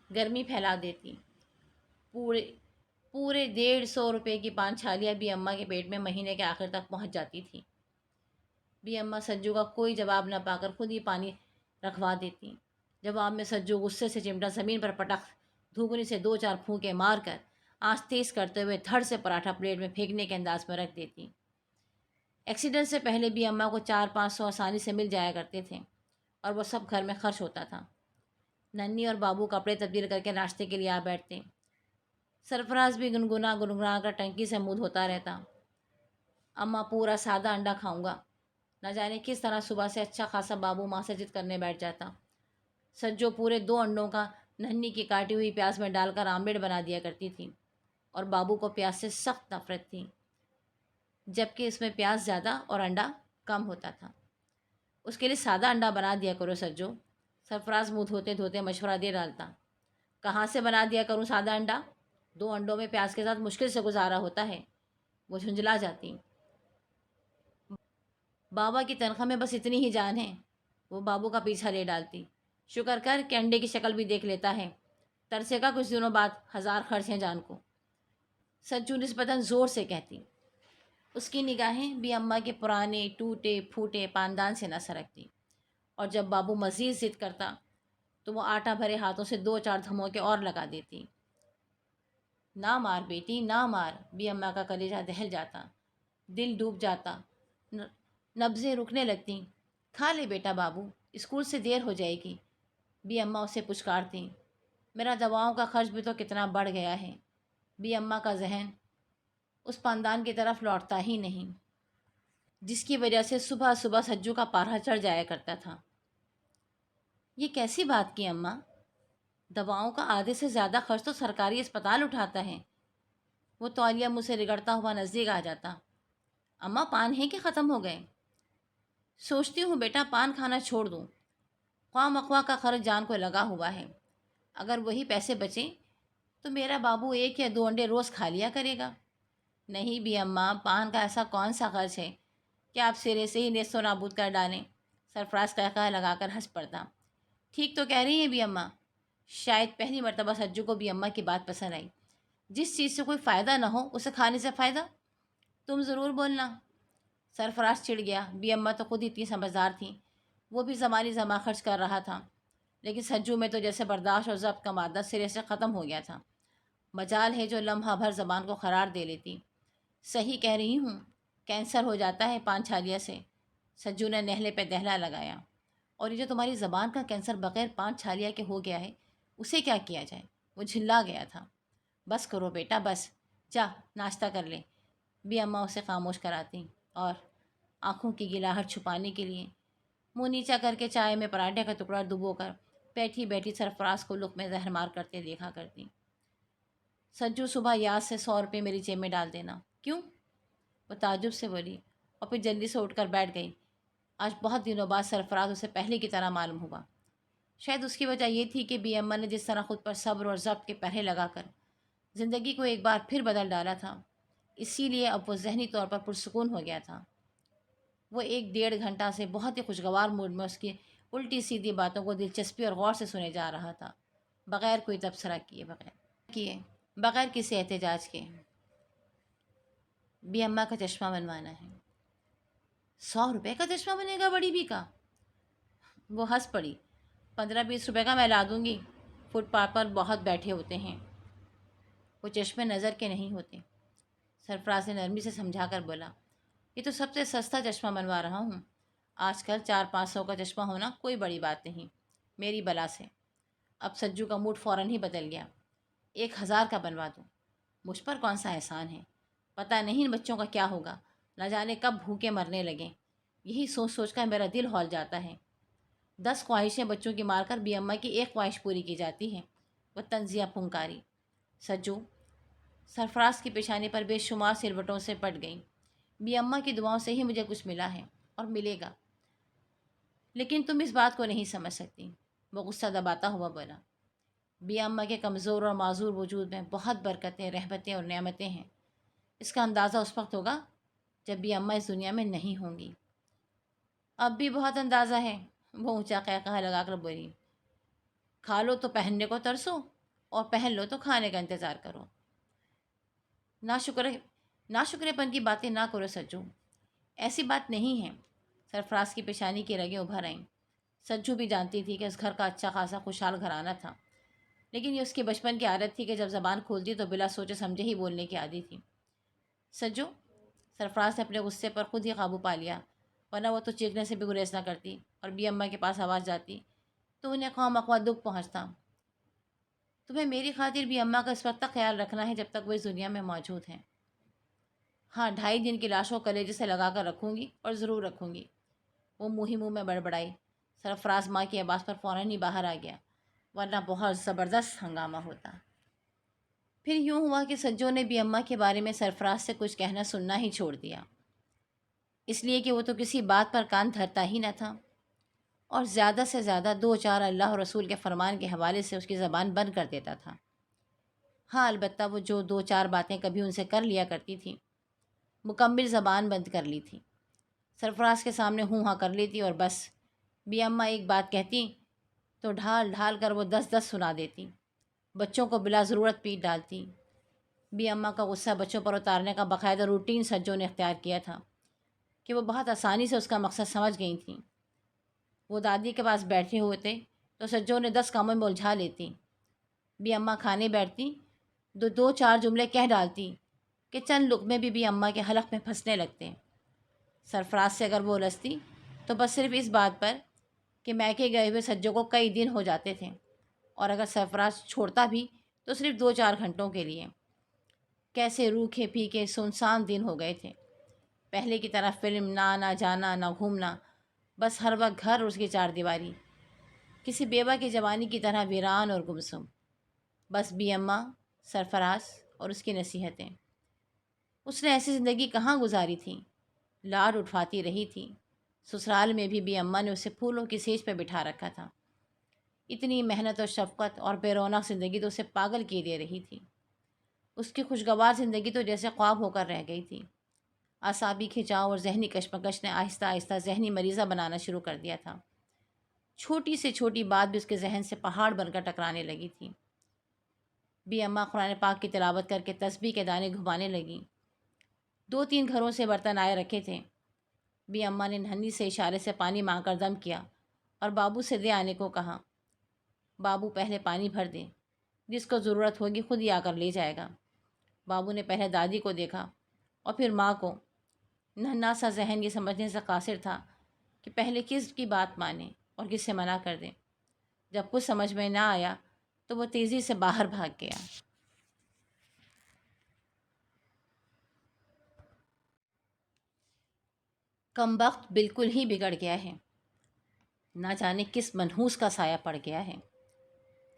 Speaker 1: گرمی پھیلا دیتی۔ پورے 150 روپے کی 5 چھالیاں بھی اماں کے پیٹ میں مہینے کے آخر تک پہنچ جاتی تھی۔ بھی اماں سجو کا کوئی جواب نہ پا کر خود ہی پانی رکھوا دیتی۔ جواب میں سجو غصے سے چمٹا زمین پر پٹک دھوکنی سے 2-4 پھونکے مار کر آنچ تیز کرتے ہوئے دھڑ سے پراٹھا پلیٹ میں پھینکنے کے انداز میں رکھ دیتی۔ ایکسیڈنٹ سے پہلے بھی اماں کو 400-500 آسانی سے مل جایا کرتے تھے، اور وہ سب گھر میں خرچ ہوتا تھا۔ ننھی اور بابو کپڑے تبدیل کر کے ناشتے کے لیے آ بیٹھتے۔ سرفراز بھی گنگنا کر ٹنکی سے منہ دھوتا رہتا۔ اماں پورا سادہ انڈا کھاؤں گا، نہ جانے کس طرح صبح سے اچھا خاصا بابو ماں سے ضد کرنے بیٹھ جاتا۔ سجو پورے 2 انڈوں کا ننھی کی کاٹی ہوئی پیاز میں ڈال کر آملیٹ بنا دیا کرتی تھی، اور بابو کو پیاز سے سخت نفرت تھی۔ جبکہ اس میں پیاز زیادہ اور انڈا کم ہوتا تھا۔ اس کے لیے سادہ انڈا بنا دیا کرو سجو۔ سرفراز منہ دھوتے دھوتے مشورہ دے ڈالتا۔ کہاں سے بنا دیا کروں سادہ انڈا؟ 2 انڈوں میں پیاز کے ساتھ مشکل سے گزارا ہوتا ہے۔ وہ جھنجھلا جاتی۔ بابا کی تنخواہ میں بس اتنی ہی جان ہے۔ وہ بابو کا پیچھا لے ڈالتی۔ شکر کر کہ انڈے کی شکل بھی دیکھ لیتا ہے۔ ترسے کا کچھ دنوں بعد 1000 خرچ ہیں جان کو، سچو نسبتاً زور سے کہتی۔ اس کی نگاہیں بھی اماں کے پرانے ٹوٹے پھوٹے پاندان سے نہ سرکتی، اور جب بابو مزید ضد کرتا تو وہ آٹا بھرے ہاتھوں سے 2-4 دھموکے اور لگا دیتی۔ نہ مار بیٹی نہ مار، بھی اماں کا کلیجہ دہل جاتا، دل ڈوب جاتا، نبضیں رکنے لگتیں۔ کھا لے بیٹا بابو، اسکول سے دیر ہو جائے گی، بھی اماں اسے پچکارتیں۔ میرا دواؤں کا خرچ بھی تو کتنا بڑھ گیا ہے۔ بھی اماں کا ذہن اس پاندان کی طرف لوٹتا ہی نہیں جس کی وجہ سے صبح صبح سجو کا پارہ چڑھ جایا کرتا تھا۔ یہ کیسی بات کی اماں؟ دواؤں کا آدھے سے زیادہ خرچ تو سرکاری اسپتال اٹھاتا ہے۔ وہ تولیہ منہ سے رگڑتا ہوا نزدیک آ جاتا۔ اماں پان ہے کہ ختم ہو گئے؟ سوچتی ہوں بیٹا پان کھانا چھوڑ دوں، خواہ مخواہ کا خرچ جان کو لگا ہوا ہے۔ اگر وہی پیسے بچیں تو میرا بابو 1 یا 2 انڈے روز کھا لیا کرے گا۔ نہیں بھی اماں، پان کا ایسا کون سا خرچ ہے کہ آپ سرے سے ہی نیست و نابود کر ڈالیں؟ سرفراز قہقہ لگا کر ہنس پڑتا۔ ٹھیک تو کہہ رہی ہیں بھی اماں۔ شاید پہلی مرتبہ سجو کو بھی اماں کی بات پسند آئی۔ جس چیز سے کوئی فائدہ نہ ہو اسے کھانے سے فائدہ؟ تم ضرور بولنا۔ سرفراز چڑ گیا۔ بھی اماں تو خود ہی اتنی سمجھدار تھیں، وہ بھی زمانی زماں خرچ کر رہا تھا، لیکن سجو میں تو جیسے برداشت اور ضبط کا مادہ سرے سے ختم ہو گیا تھا۔ مجال ہے جو لمحہ بھر زبان کو قرار دے لیتی۔ صحیح کہہ رہی ہوں، کینسر ہو جاتا ہے پان چھالیا سے۔ سجو نے نہلے پہ دہلا لگایا۔ اور یہ جو تمہاری زبان کا کینسر بغیر پان چھالیا کے ہو گیا ہے، اسے کیا کیا جائے؟ وہ جھلا گیا تھا۔ بس کرو بیٹا بس، جا ناشتہ کر لے، بھی اماں اسے خاموش کراتی، اور آنکھوں کی گلاہٹ چھپانے کے لیے منہ نیچا کر کے چائے میں پراٹھے کا ٹکڑا ڈبو کر بیٹھی بیٹھی سرفراز کو لقمے زہر مار کرتے دیکھا کرتی۔ سجو صبح یاد سے 100 روپے میری جیب میں ڈال دینا۔ کیوں؟ وہ تعجب سے بولی، اور پھر جلدی سے اٹھ کر بیٹھ گئی۔ آج بہت دنوں بعد سرفراز اسے پہلے کی طرح معلوم ہوا۔ شاید اس کی وجہ یہ تھی کہ بی اماں نے جس طرح خود پر صبر اور ضبط کے پہرے لگا کر زندگی کو ایک بار پھر بدل ڈالا تھا، اسی لیے اب وہ ذہنی طور پر پرسکون ہو گیا تھا۔ وہ 1-1.5 گھنٹہ سے بہت ہی خوشگوار موڈ میں اس کی الٹی سیدھی باتوں کو دلچسپی اور غور سے سنے جا رہا تھا، بغیر کوئی تبصرہ بغیر کسی احتجاج کے۔ بھی اماں کا چشمہ بنوانا ہے۔ 100 روپے کا چشمہ بنے گا بڑی بھی کا؟ وہ ہنس پڑی۔ 15-20 روپے کا میں لا دوں گی، فٹ پاتھ پر بہت بیٹھے ہوتے ہیں، وہ چشمے نظر کے نہیں ہوتے۔ سرفراز نے نرمی سے سمجھا کر بولا، یہ تو سب سے سستا چشمہ بنوا رہا ہوں، آج کل 400-500 کا چشمہ ہونا کوئی بڑی بات نہیں، میری بلا سے۔ اب سجو کا موڈ فوراً ہی بدل گیا۔ 1000 کا بنوا دوں، مجھ پر کون سا احسان ہے؟ پتہ نہیں ان بچوں کا کیا ہوگا، نہ جانے کب بھوکے مرنے لگیں، یہی سوچ سوچ کر میرا دل ہول جاتا ہے۔ 10 خواہشیں بچوں کی مار کر بھی اماں کی 1 خواہش پوری کی جاتی ہے، وہ طنزیہ پھنکاری۔ سجو سرفراز کی پیشانی پر بے شمار سلوٹوں سے پٹ گئیں۔ بھی اماں کی دعاؤں سے ہی مجھے کچھ ملا ہے اور ملے گا، لیکن تم اس بات کو نہیں سمجھ سکتی، وہ غصہ دباتا ہوا بولا۔ بھی اماں کے کمزور اور معذور وجود میں بہت برکتیں، رحمتیں اور نعمتیں ہیں، اس کا اندازہ اس وقت ہوگا جب بھی اماں اس دنیا میں نہیں ہوں گی۔ اب بھی بہت اندازہ ہے، وہ اونچا قہقہہ لگا کر بولی۔ کھا لو تو پہننے کو ترسو، اور پہن لو تو کھانے کا انتظار کرو۔ ناشکرے پن کی باتیں نہ کرو سجو، ایسی بات نہیں ہے۔ سرفراز کی پیشانی کی رگیں ابھر آئیں۔ سجو بھی جانتی تھی کہ اس گھر کا اچھا خاصا خوشحال گھرانہ تھا، لیکن یہ اس کی بچپن کی عادت تھی کہ جب زبان کھولتی تو بلا سوچے سمجھے ہی بولنے کی عادی تھی۔ سجو، سرفراز نے اپنے غصے پر خود ہی قابو پا لیا، ورنہ وہ تو چیخنے سے بھی گریز نہ کرتی، اور بھی اماں کے پاس آواز جاتی تو انہیں خواہ مخواہ دکھ پہنچتا۔ تمہیں میری خاطر بھی اماں کا اس وقت تک خیال رکھنا ہے جب تک وہ اس دنیا میں موجود ہیں۔ ہاں، 2.5 دن کی لاش کو کلیجے سے لگا کر رکھوں گی، اور ضرور رکھوں گی، وہ منہ ہی منہ میں بڑبڑائی۔ سرفراز ماں کی آواز پر فوراً ہی باہر آ گیا، ورنہ بہت زبردست ہنگامہ ہوتا۔ پھر یوں ہوا کہ سجو نے بھی اماں کے بارے میں سرفراز سے کچھ کہنا سننا ہی چھوڑ دیا۔ اس لیے کہ وہ تو کسی بات پر کان دھرتا ہی نہ تھا، اور زیادہ سے زیادہ دو چار اللہ اور رسول کے فرمان کے حوالے سے اس کی زبان بند کر دیتا تھا۔ ہاں البتہ وہ جو دو چار باتیں کبھی ان سے کر لیا کرتی تھی، مکمل زبان بند کر لی تھی۔ سرفراز کے سامنے ہوں ہاں کر لیتی اور بس، بی اماں ایک بات کہتی تو ڈھال ڈھال کر وہ 10 سنا دیتی، بچوں کو بلا ضرورت پیٹ ڈالتی۔ بی اماں کا غصہ بچوں پر اتارنے کا باقاعدہ روٹین سجو نے اختیار کیا تھا کہ وہ بہت آسانی سے اس کا مقصد سمجھ گئی تھیں۔ وہ دادی کے پاس بیٹھے ہوئے تھے تو سجو نے 10 کاموں میں الجھا لیتی۔ بی اماں کھانے بیٹھتی تو دو چار جملے کہہ ڈالتی کہ چند لقمے بھی اماں کے حلق میں پھنسنے لگتے۔ سرفراز سے اگر وہ الجھتی تو بس صرف اس بات پر کہ میکے گئے ہوئے سجو کو کئی دن ہو جاتے تھے، اور اگر سرفراز چھوڑتا بھی تو صرف 2 4 گھنٹوں کے لیے۔ کیسے روکھے پھیکے سنسان دن ہو گئے تھے۔ پہلے کی طرح فلم نہ آنا جانا نہ گھومنا، بس ہر وقت گھر اور اس کی چار دیواری، کسی بیوہ کی جوانی کی طرح ویران اور گمسم۔ بس بی اماں، سرفراز اور اس کی نصیحتیں۔ اس نے ایسی زندگی کہاں گزاری تھی؟ لاڈ اٹھواتی رہی تھی۔ سسرال میں بھی بی اماں نے اسے پھولوں کی سیج پہ بٹھا رکھا تھا۔ اتنی محنت اور شفقت اور بے رونق زندگی تو اسے پاگل کیے دے رہی تھی۔ اس کی خوشگوار زندگی تو جیسے خواب ہو کر رہ گئی تھی۔ اعصابی کھنچاؤ اور ذہنی کشمکش نے آہستہ آہستہ ذہنی مریضہ بنانا شروع کر دیا تھا۔ چھوٹی سے چھوٹی بات بھی اس کے ذہن سے پہاڑ بن کر ٹکرانے لگی تھی۔ بی اماں قرآن پاک کی تلاوت کر کے تسبیح کے دانے گھمانے لگیں۔ 2 3 گھروں سے برتن آئے رکھے تھے۔ بی اماں نے ننھی سے اشارے سے پانی مانگ کر دم کیا اور بابو سے دے آنے کو کہا۔ بابو پہلے پانی بھر دے، جس کو ضرورت ہوگی خود ہی آ کر لے جائے گا۔ بابو نے پہلے دادی کو دیکھا اور پھر ماں کو۔ ننھا سا ذہن یہ سمجھنے سے قاصر تھا کہ پہلے کس کی بات مانے اور کس سے منع کر دیں۔ جب کچھ سمجھ میں نہ آیا تو وہ تیزی سے باہر بھاگ گیا۔ کمبخت بالکل ہی بگڑ گیا ہے، نہ جانے کس منحوس کا سایہ پڑ گیا ہے۔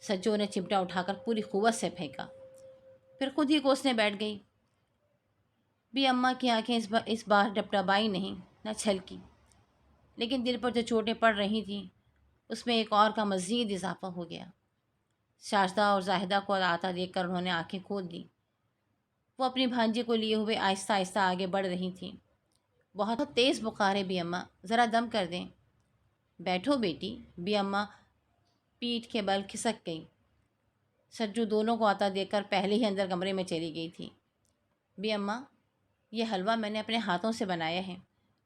Speaker 1: سجو نے چمٹا اٹھا کر پوری قوت سے پھینکا، پھر خود ہی کوسنے بیٹھ گئی۔ بی اماں کی آنکھیں اس بار ڈبڈبائی نہیں، نہ چھلکی، لیکن دل پر جو چوٹیں پڑ رہی تھیں اس میں ایک اور کا مزید اضافہ ہو گیا۔ شاہزادہ اور زاہدہ کو آتا دیکھ کر انہوں نے آنکھیں کھول دیں۔ وہ اپنی بھانجی کو لیے ہوئے آہستہ آہستہ آگے بڑھ رہی تھیں۔ بہت تیز بخار ہے بی اماں، ذرا دم کر دیں۔ بیٹھو بیٹی، بی اماں پیٹھ کے بل کھسک گئی۔ سجو دونوں کو آتا دیکھ کر پہلے ہی اندر کمرے میں چلی گئی تھی۔ بی اماں، یہ حلوہ میں نے اپنے ہاتھوں سے بنایا ہے،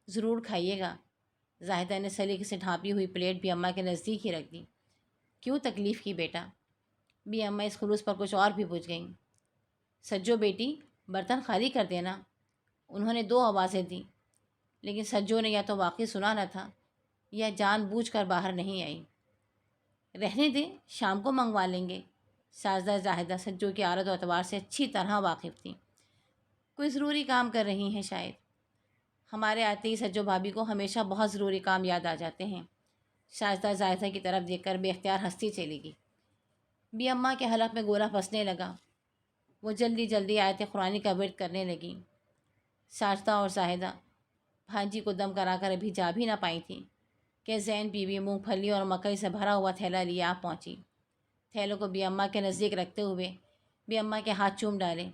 Speaker 1: ضرور کھائیے گا۔ زاہدہ نے سلیقے سے ڈھانپی ہوئی پلیٹ بی اماں کے نزدیک ہی رکھ دی۔ کیوں تکلیف کی بیٹا؟ بی اماں اس خلوص پر کچھ اور بھی بجھ گئیں۔ سجو بیٹی، برتن خالی کر دینا۔ انہوں نے 2 آوازیں دیں، لیکن سجو نے یا تو واقعی سنا نہ تھا یا جان بوجھ کر باہر نہیں آئی۔ رہنے دیں، شام کو منگوا لیں گے۔ شاہزادہ زاہدہ سجو کی عادت و اعتبار سے اچھی طرح واقف تھیں۔ کوئی ضروری کام کر رہی ہیں شاید۔ ہمارے آتے ہی سجو بھابھی کو ہمیشہ بہت ضروری کام یاد آ جاتے ہیں۔ شاہزادہ زاہدہ کی طرف دیکھ کر بے اختیار ہنستی چلی گئی۔ بی اماں کے حلق میں گولا پھنسنے لگا۔ وہ جلدی جلدی آیت قرآنی کا ورد کرنے لگیں۔ شاہزادہ اور زاہدہ بھانجی کو دم کرا کر ابھی جا بھی نہ پائی تھیں کہ زین بیوی مونگ پھلی اور مکئی سے بھرا ہوا تھیلا لیے آ پہنچی۔ تھیلوں کو بی اماں کے نزدیک رکھتے ہوئے بی اماں کے ہاتھ چوم ڈالے۔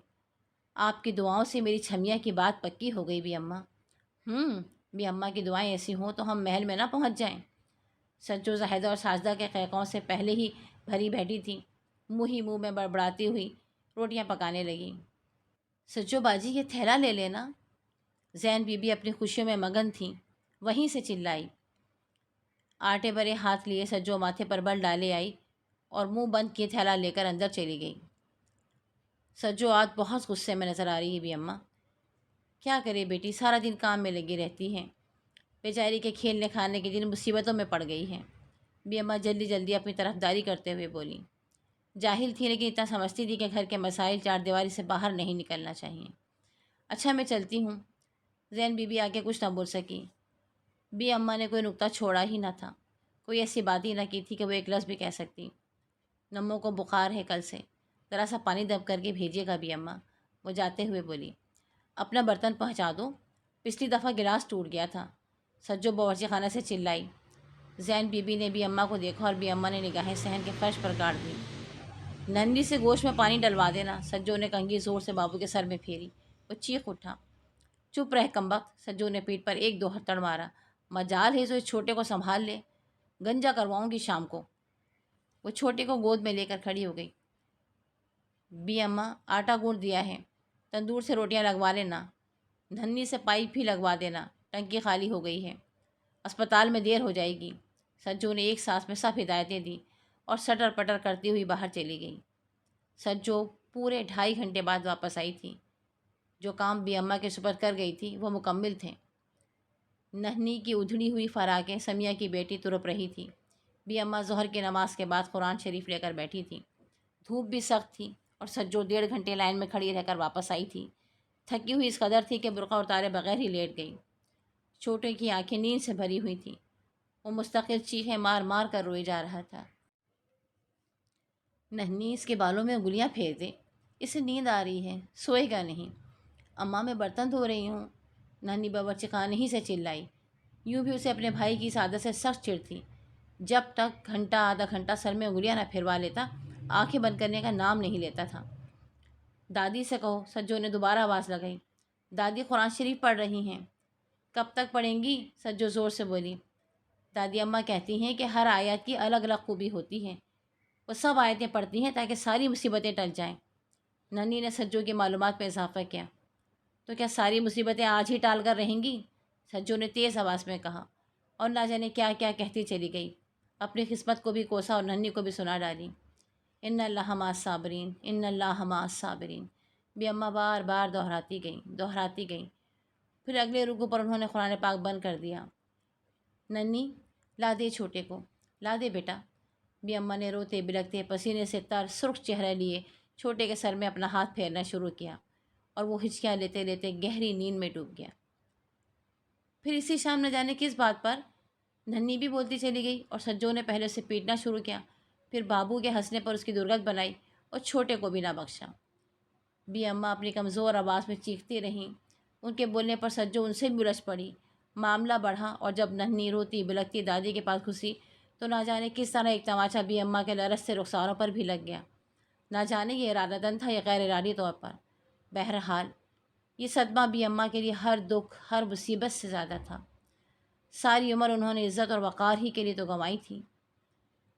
Speaker 1: آپ کی دعاؤں سے میری چھمیا کی بات پکی ہو گئی بی اماں۔ بی اماں کی دعائیں ایسی ہوں تو ہم محل میں نہ پہنچ جائیں۔ سجو زاہدہ اور شاہزادہ کے قہقہوں سے پہلے ہی بھری بیٹھی تھیں، منہ ہی منہ میں بڑبڑاتی ہوئی روٹیاں پکانے لگیں۔ سجو باجی، یہ تھیلا لے لینا۔ زین بی بی اپنی خوشیوں میں مگن تھیں، وہیں سے چلائی۔ آٹے بھرے ہاتھ لیے سجو ماتھے پر بل ڈالے آئی اور منہ بند کیے تھیلا لے کر اندر چلی گئی۔ سجو آج بہت غصے میں نظر آ رہی ہے بی اماں۔ کیا کرے بیٹی، سارا دن کام میں لگی رہتی ہے، بیچاری کے کھیلنے کھانے کے دن مصیبتوں میں پڑ گئی ہے۔ بی اماں جلدی جلدی اپنی طرفداری کرتے ہوئے بولیں۔ جاہل تھی لیکن اتنا سمجھتی تھی کہ گھر کے مسائل چار دیواری سے باہر نہیں نکلنا چاہیے۔ اچھا میں چلتی ہوں۔ زین بی بی آگے کچھ نہ بول سکی۔ بی اماں نے کوئی نکتہ چھوڑا ہی نہ تھا، کوئی ایسی بات ہی نہ کی تھی کہ وہ ایک لفظ بھی کہہ سکتی۔ نمو کو بخار ہے کل سے، ذرا سا پانی دب کر کے بھیجیے گا بی اماں، وہ جاتے ہوئے بولی۔ اپنا برتن پہنچا دو، پچھلی دفعہ گلاس ٹوٹ گیا تھا، سجو باورچی خانے سے چلائی۔ زین بی بی نے بھی اماں کو دیکھا اور بھی اماں نے نگاہیں صحن کے فرش پر گاڑ دی۔ ننھی سے گوشت میں پانی ڈلوا دینا، سجو نے کنگھی زور سے بابو کے سر میں پھیری۔ وہ چیخ اٹھا۔ چپ رہ کمبخت، سجو نے پیٹ پر ایک دو ہتھڑ مارا۔ مجال ہے تو اس چھوٹے کو سنبھال لے، گنجا کرواؤں گی شام کو۔ وہ چھوٹے کو گود میں لے کر کھڑی ہو گئی۔ بی اماں آٹا گوندھ دیا ہے، تندور سے روٹیاں لگوا لینا، ننھی سے پائپ بھی لگوا دینا، ٹنکی خالی ہو گئی ہے، اسپتال میں دیر ہو جائے گی۔ سجو نے ایک سانس میں سب ہدایتیں دی اور سٹر پٹر کرتی ہوئی باہر چلی گئی۔ سجو پورے 2.5 گھنٹے بعد واپس آئی تھی۔ جو کام بی اماں کے سپرد کر گئی تھی وہ مکمل تھے۔ ننھی کی ادھڑی ہوئی فراقیں سمیہ کی بیٹی ترپ رہی تھی۔ بی اماں ظہر کی نماز کے بعد قرآن شریف لے کر بیٹھی تھی۔ دھوپ بھی سخت تھی اور سجو 1.5 گھنٹے لائن میں کھڑی رہ کر واپس آئی تھی۔ تھکی ہوئی اس قدر تھی کہ برقع اتارے بغیر ہی لیٹ گئی۔ چھوٹے کی آنکھیں نیند سے بھری ہوئی تھیں۔ وہ مستقل چیخیں مار مار کر روئے جا رہا تھا۔ ننھی اس کے بالوں میں انگلیاں پھیر دے، اسے نیند آ رہی ہے، سوئے گا نہیں۔ اماں میں برتن دھو رہی ہوں، ننھی باورچی خانے ہی سے چلائی۔ یوں بھی اسے اپنے بھائی کی اس عادت سے سخت چڑ تھی۔ جب تک گھنٹہ آدھا گھنٹہ سر میں انگلیاں نہ پھروا لیتا، آنکھیں بند کرنے کا نام نہیں لیتا تھا۔ دادی سے کہو، سجو نے دوبارہ آواز لگائی۔ دادی قرآن شریف پڑھ رہی ہیں۔ کب تک پڑھیں گی؟ سجو زور سے بولی۔ دادی اماں کہتی ہیں کہ ہر آیت کی الگ الگ خوبی ہوتی ہے، وہ سب آیتیں پڑھتی ہیں تاکہ ساری مصیبتیں ٹل جائیں۔ ننھی نے سجو کی معلومات میں اضافہ کیا۔ تو کیا ساری مصیبتیں آج ہی ٹال کر رہیں گی؟ سجو نے تیز آواز میں کہا، اور نہ جانے کیا کیا کہتی چلی گئی۔ اپنی قسمت کو بھی کوسا اور ننھی کو بھی سنا ڈالی۔ ان اللہ مع الصابرین، ان اللہ مع الصابرین، بی اماں بار بار دہراتی گئیں۔ پھر اگلے رکوع پر انہوں نے قرآن پاک بند کر دیا۔ ننھی، لا دے چھوٹے کو، لا دے بیٹا۔ بی اماں نے روتے بلکتے پسینے سے تر سرخ چہرہ لیے چھوٹے کے سر میں اپنا ہاتھ پھیرنا شروع کیا اور وہ ہچکیاں لیتے لیتے گہری نیند میں ڈوب گیا۔ پھر اسی شام نہ جانے کس بات پر ننھی بھی بولتی چلی گئی اور سجو نے پہلے اسے پیٹنا شروع کیا، پھر بابو کے ہنسنے پر اس کی درگت بنائی اور چھوٹے کو بھی نہ بخشا۔ بی اماں اپنی کمزور آواز میں چیختی رہیں۔ ان کے بولنے پر سجو ان سے بھی الجھ پڑی۔ معاملہ بڑھا اور جب ننھی روتی بلکتی دادی کے پاس گھسی تو نہ جانے کس طرح ایک تماچا بی اماں کے لرزتے رخساروں پر بھی لگ گیا۔ نہ جانے یہ ارادتاً تھا یا غیر ارادی طور پر، بہرحال یہ صدمہ بی اماں کے لیے ہر دکھ ہر مصیبت سے زیادہ تھا۔ ساری عمر انہوں نے عزت اور وقار ہی کے لیے تو گنوائی تھی۔